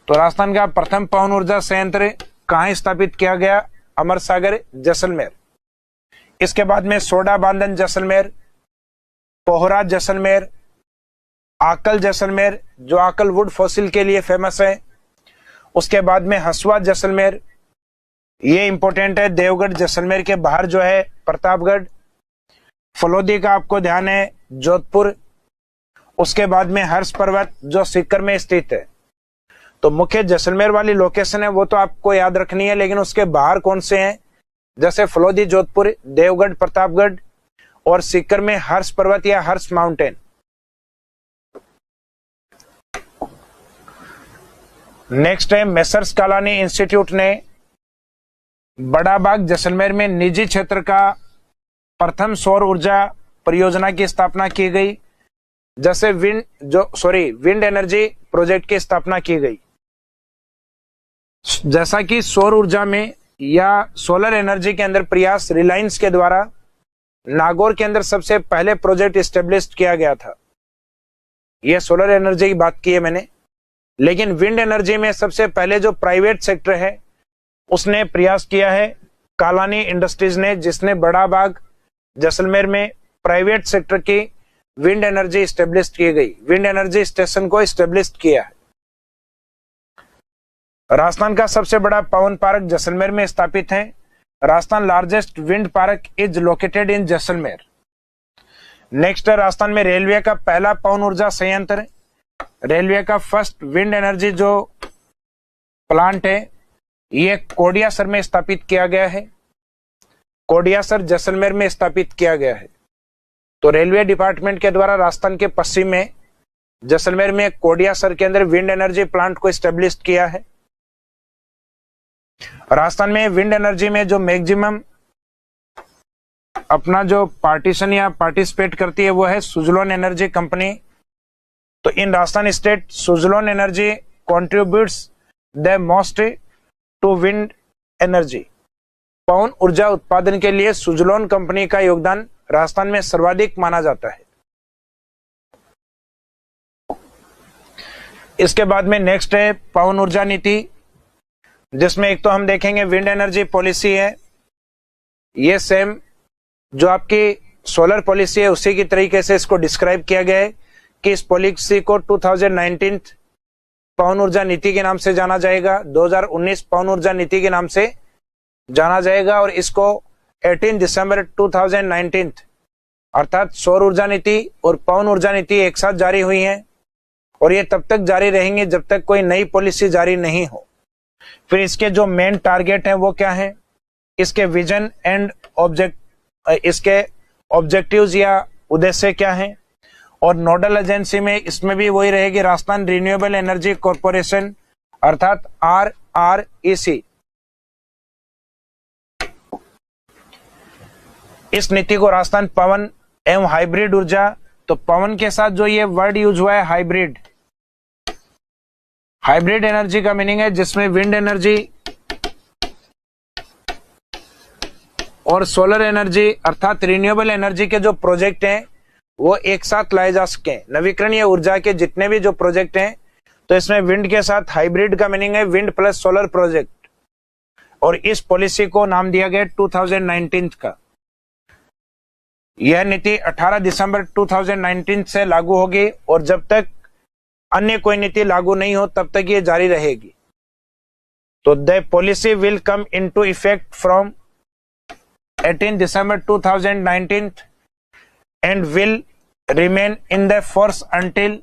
तो राजस्थान का प्रथम पवन ऊर्जा संयंत्र कहां स्थापित किया गया? अमर सागर जैसलमेर। इसके बाद में सोडा बांधन जैसलमेर, पोहरा जैसलमेर, आकल जैसलमेर जो आकल वुड फॉसिल के लिए फेमस है। उसके बाद में हसुआ जैसलमेर, ये इंपॉर्टेंट है। देवगढ़ जैसलमेर के बाहर जो है प्रतापगढ़। फलोदी का आपको ध्यान है जोधपुर। उसके बाद में हर्ष पर्वत जो सीकर में स्थित है। तो मुख्य जैसलमेर वाली लोकेशन है वो तो आपको याद रखनी है, लेकिन उसके बाहर कौन से हैं? जैसे फलोदी जोधपुर, देवगढ़ प्रतापगढ़, और सीकर में हर्ष पर्वत या हर्ष माउंटेन। नेक्स्ट है मेसर्स कालानी इंस्टीट्यूट ने बड़ा बाग जैसलमेर में निजी क्षेत्र का प्रथम सौर ऊर्जा परियोजना की स्थापना की गई, जैसे विंड एनर्जी प्रोजेक्ट की स्थापना की गई। जैसा कि सौर ऊर्जा में या सोलर एनर्जी के अंदर प्रयास रिलायंस के द्वारा नागौर के अंदर सबसे पहले प्रोजेक्ट एस्टेब्लिश किया गया था। यह सोलर एनर्जी की बात की है मैंने, लेकिन विंड एनर्जी में सबसे पहले जो प्राइवेट सेक्टर है उसने प्रयास किया है कालानी इंडस्ट्रीज ने, जिसने बड़ा बाग जैसलमेर में प्राइवेट सेक्टर की विंड एनर्जी एस्टेब्लिश की गई, विंड एनर्जी स्टेशन को एस्टेब्लिश किया है। राजस्थान का सबसे बड़ा पवन पार्क जैसलमेर में स्थापित है। Rajasthan largest wind park is located in Jaisalmer. Next है राजस्थान में रेलवे का पहला पवन ऊर्जा संयंत्र, रेलवे का फर्स्ट विंड एनर्जी जो प्लांट है ये कोडियासर में स्थापित किया गया है। कोडियासर जैसलमेर में स्थापित किया गया है। तो रेलवे डिपार्टमेंट के द्वारा राजस्थान के पश्चिम में जैसलमेर में कोडियासर के अंदर विंड एनर्जी प्लांट को एस्टेब्लिश किया है। राजस्थान में विंड एनर्जी में जो मैक्सिमम अपना जो पार्टीशन या पार्टिसिपेट करती है वो है सुजलोन एनर्जी कंपनी। तो in Rajasthan state Suzlon energy contributes the most to wind energy. पवन ऊर्जा उत्पादन के लिए सुजलोन कंपनी का योगदान राजस्थान में सर्वाधिक माना जाता है। इसके बाद में नेक्स्ट है पवन ऊर्जा नीति, जिसमें एक तो हम देखेंगे विंड एनर्जी पॉलिसी है। ये सेम जो आपकी सोलर पॉलिसी है उसी की तरीके से इसको डिस्क्राइब किया गया है कि इस पॉलिसी को 2019 पवन ऊर्जा नीति के नाम से जाना जाएगा, 2019 पवन ऊर्जा नीति के नाम से जाना जाएगा। और इसको 18 दिसंबर 2019 अर्थात सौर ऊर्जा नीति और पवन ऊर्जा नीति एक साथ जारी हुई हैं और ये तब तक जारी रहेंगे जब तक कोई नई पॉलिसी जारी नहीं हो। फिर इसके जो मेन टारगेट हैं वो क्या है, इसके विजन एंड इसके ऑब्जेक्टिव्स या उद्देश्य क्या है। और नोडल एजेंसी में इसमें भी वही रहेगी राजस्थान रिन्यूएबल एनर्जी कॉर्पोरेशन अर्थात RREC। इस नीति को राजस्थान पवन एवं हाइब्रिड ऊर्जा, तो पवन के साथ जो ये वर्ड यूज हुआ है हाइब्रिड, हाइब्रिड एनर्जी का मीनिंग है जिसमें विंड एनर्जी और सोलर एनर्जी अर्थात रिन्यूएबल एनर्जी के जो प्रोजेक्ट हैं वो एक साथ लाए जा सके। नवीकरणीय ऊर्जा के जितने भी जो प्रोजेक्ट हैं, तो इसमें विंड के साथ हाइब्रिड का मीनिंग है विंड प्लस सोलर प्रोजेक्ट। और इस पॉलिसी को नाम दिया गया 2019 का। यह नीति 18 दिसंबर 2019 से लागू होगी और जब तक अन्य कोई नीति लागू नहीं हो तब तक ये जारी रहेगी। तो the policy will come into effect from 18 December 2019 and will remain in the force until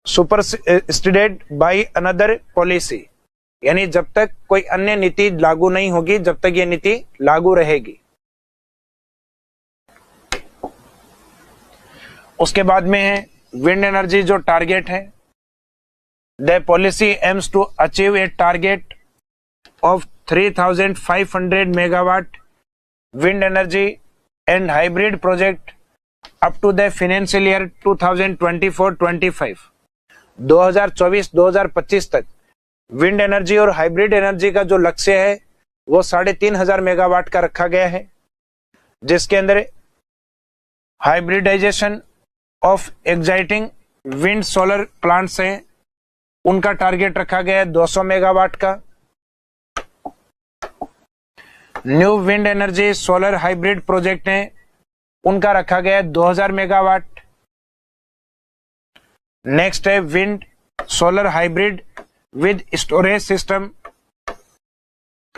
superseded by another policy। यानी जब तक कोई अन्य नीति लागू नहीं होगी जब तक ये नीति लागू रहेगी। उसके बाद में है विंड एनर्जी जो टारगेट है, the policy aims to achieve a target of 3500 megawatt wind energy and hybrid project up to the financial year 2024-25। 2024-2025 तक विंड एनर्जी और हाइब्रिड एनर्जी का जो लक्ष्य है वो 3500 मेगावाट का रखा गया है, जिसके अंदर hybridisation of exciting wind solar plants हैं उनका टारगेट रखा गया है 200 मेगावाट का। New wind energy solar hybrid project हैं उनका रखा गया है 2000 मेगावाट। नेक्स्ट है wind solar hybrid with storage system,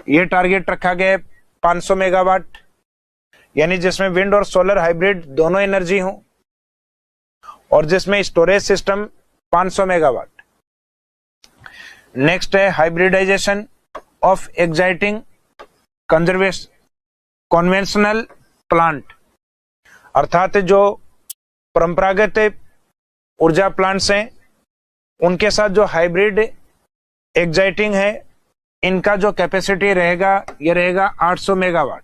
ये टारगेट रखा गया है 500 मेगावाट, यानी जिसमें विंड और सोलर हाइब्रिड दोनों एनर्जी हो और जिसमें स्टोरेज सिस्टम 500 मेगावाट। नेक्स्ट है hybridisation of exciting conventional plant, अर्थात जो परंपरागत ऊर्जा प्लांट्स हैं उनके साथ जो हाइब्रिड एक्साइटिंग है, इनका जो कैपेसिटी रहेगा ये रहेगा 800 मेगावाट।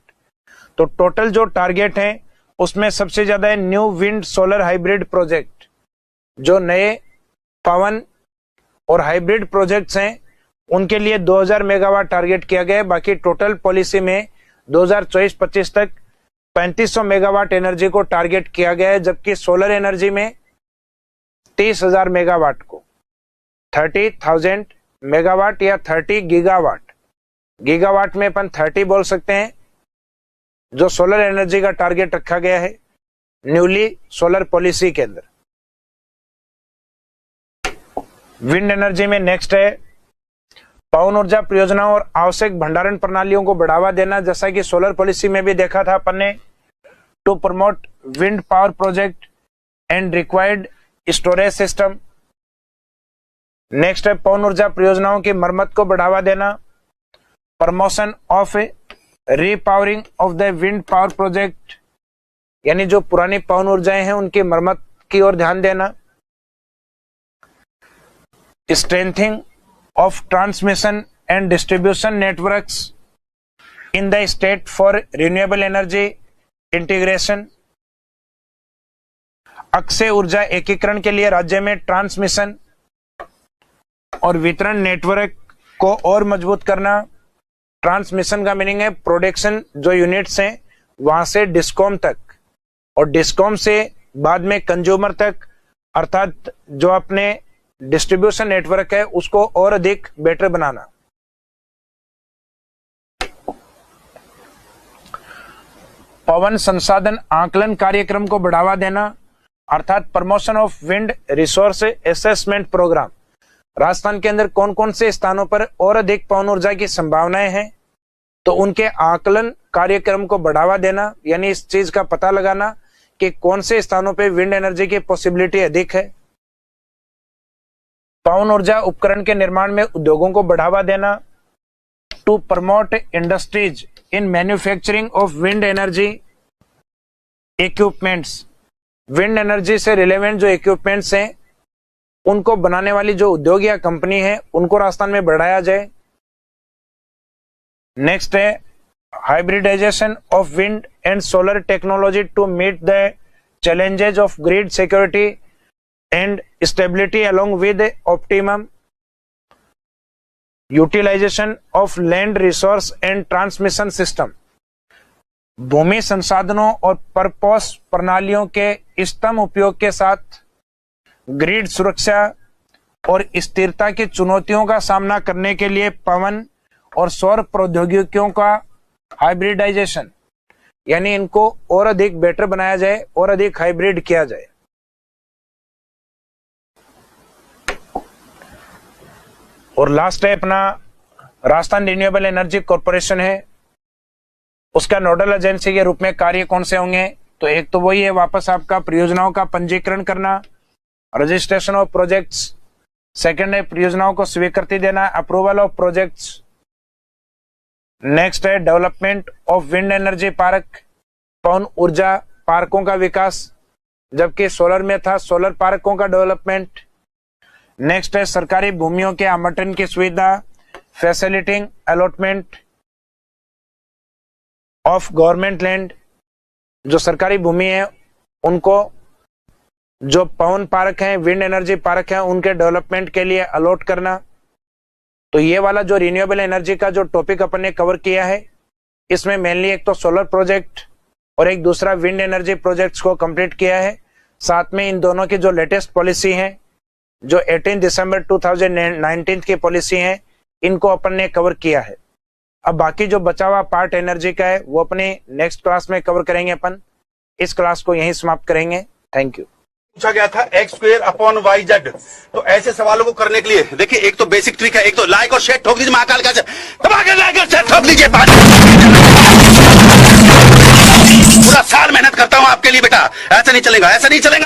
तो टोटल जो टारगेट है उसमें सबसे ज्यादा है new wind solar hybrid project. जो नए पवन और हाइब्रिड प्रोजेक्ट्स हैं उनके लिए 2000 मेगावाट टारगेट किया गया है। बाकी टोटल पॉलिसी में 2024-25 तक 3500 मेगावाट एनर्जी को टारगेट किया गया है, जबकि सोलर एनर्जी में 30,000 मेगावाट को 30,000 मेगावाट या 30 गीगावाट, गीगावाट में अपन 30 बोल सकते हैं, जो सोलर एनर्जी का टारगेट रखा गया है न्यूली सोलर पॉलिसी के अंदर। विंड एनर्जी में नेक्स्ट है पवन ऊर्जा परियोजनाओं और आवश्यक भंडारण प्रणालियों को बढ़ावा देना। जैसा कि सोलर पॉलिसी में भी देखा था अपन ने, to promote wind power project and required storage system. Next है पवन ऊर्जा परियोजनाओं की मरम्मत को बढ़ावा देना, promotion of repowering of the wind power project, यानी जो पुरानी पवन ऊर्जाएं हैं उनकी मरम्मत की ओर ध्यान देना, strengthening of transmission and distribution networks in the state for renewable energy integration। Akshay ऊर्जा एकीकरण के लिए राज्य में ट्रांसमिशन और वितरण नेटवर्क को और मजबूत करना। ट्रांसमिशन का मीनिंग है प्रोडक्शन जो यूनिट्स हैं वहां से डिस्कॉम तक, और डिस्कॉम से बाद में कंज्यूमर तक, अर्थात जो अपने डिस्ट्रीब्यूशन नेटवर्क है उसको और अधिक बेटर बनाना। पवन संसाधन आकलन कार्यक्रम को बढ़ावा देना, अर्थात promotion of wind resource assessment programme. Rajasthan के अंदर कौन कौन से स्थानों पर और अधिक पवन ऊर्जा की संभावनाएं हैं, तो उनके आकलन कार्यक्रम को बढ़ावा देना, यानी इस चीज का पता लगाना कि कौन से स्थानों पर विंड एनर्जी की पॉसिबिलिटी अधिक है। पवन ऊर्जा उपकरण के निर्माण में उद्योगों को बढ़ावा देना, to promote industries in manufacturing of wind energy equipments. Wind energy से रिलेवेंट जो इक्विपमेंट्स हैं उनको बनाने वाली जो उद्योग या कंपनी है उनको राजस्थान में बढ़ाया जाए। नेक्स्ट है hybridisation of wind and solar technology to meet the challenges of grid security and stability along with optimum utilization of land resource and transmission system। भूमि संसाधनों और परपोष प्रणालियों के इष्टतम उपयोग के साथ ग्रिड सुरक्षा और स्थिरता की चुनौतियों का सामना करने के लिए पवन और सौर प्रौद्योगिकियों का हाइब्रिडाइजेशन, यानी इनको और अधिक बेटर बनाया जाए और अधिक हाइब्रिड किया जाए। और लास्ट है अपना राजस्थान रिन्यूएबल एनर्जी कॉर्पोरेशन है, उसका नोडल एजेंसी के रूप में कार्य कौन से होंगे, तो एक तो वही है वापस आपका परियोजनाओं का पंजीकरण करना, रजिस्ट्रेशन ऑफ प्रोजेक्ट्स। सेकंड है परियोजनाओं को स्वीकृति देना, अप्रूवल ऑफ प्रोजेक्ट्स। नेक्स्ट है development of wind energy park, पवन ऊर्जा पार्कों का विकास, जबकि सोलर में था सोलर पार्कों का डेवलपमेंट। नेक्स्ट है सरकारी भूमियों के आवंटन की सुविधा, facilitating allotment of government land. जो सरकारी भूमि है उनको जो पवन पार्क हैं, विंड एनर्जी पार्क हैं, उनके डेवलपमेंट के लिए अलॉट करना। तो ये वाला जो रिन्यूएबल एनर्जी का जो टॉपिक अपन ने कवर किया है, इसमें मेनली एक तो सोलर प्रोजेक्ट और एक दूसरा विंड एनर्जी प्रोजेक्ट्स को कंप्लीट किया है। साथ में इन दोनों की जो लेटेस्ट पॉलिसी है, जो 18 दिसंबर 2019 की पॉलिसी है, इनको अपन ने कवर किया है। अब बाकी जो बचा हुआ पार्ट एनर्जी का है वो अपने नेक्स्ट क्लास में कवर करेंगे अपन। इस क्लास को यहीं समाप्त करेंगे। Thank you. पूछा गया था x²/yz। तो ऐसे सवालों को करने के लिए देखिए, एक तो बेसिक ट्रिक है, एक तो लाइक और शेयर ठोक दीजिए महाकाल का, दबा के लाइक और शेयर ठोक दीजिए। पूरा साल मेहनत करता हूं आपके लिए बेटा, ऐसा नहीं चलेगा, ऐसा नहीं चलेगा।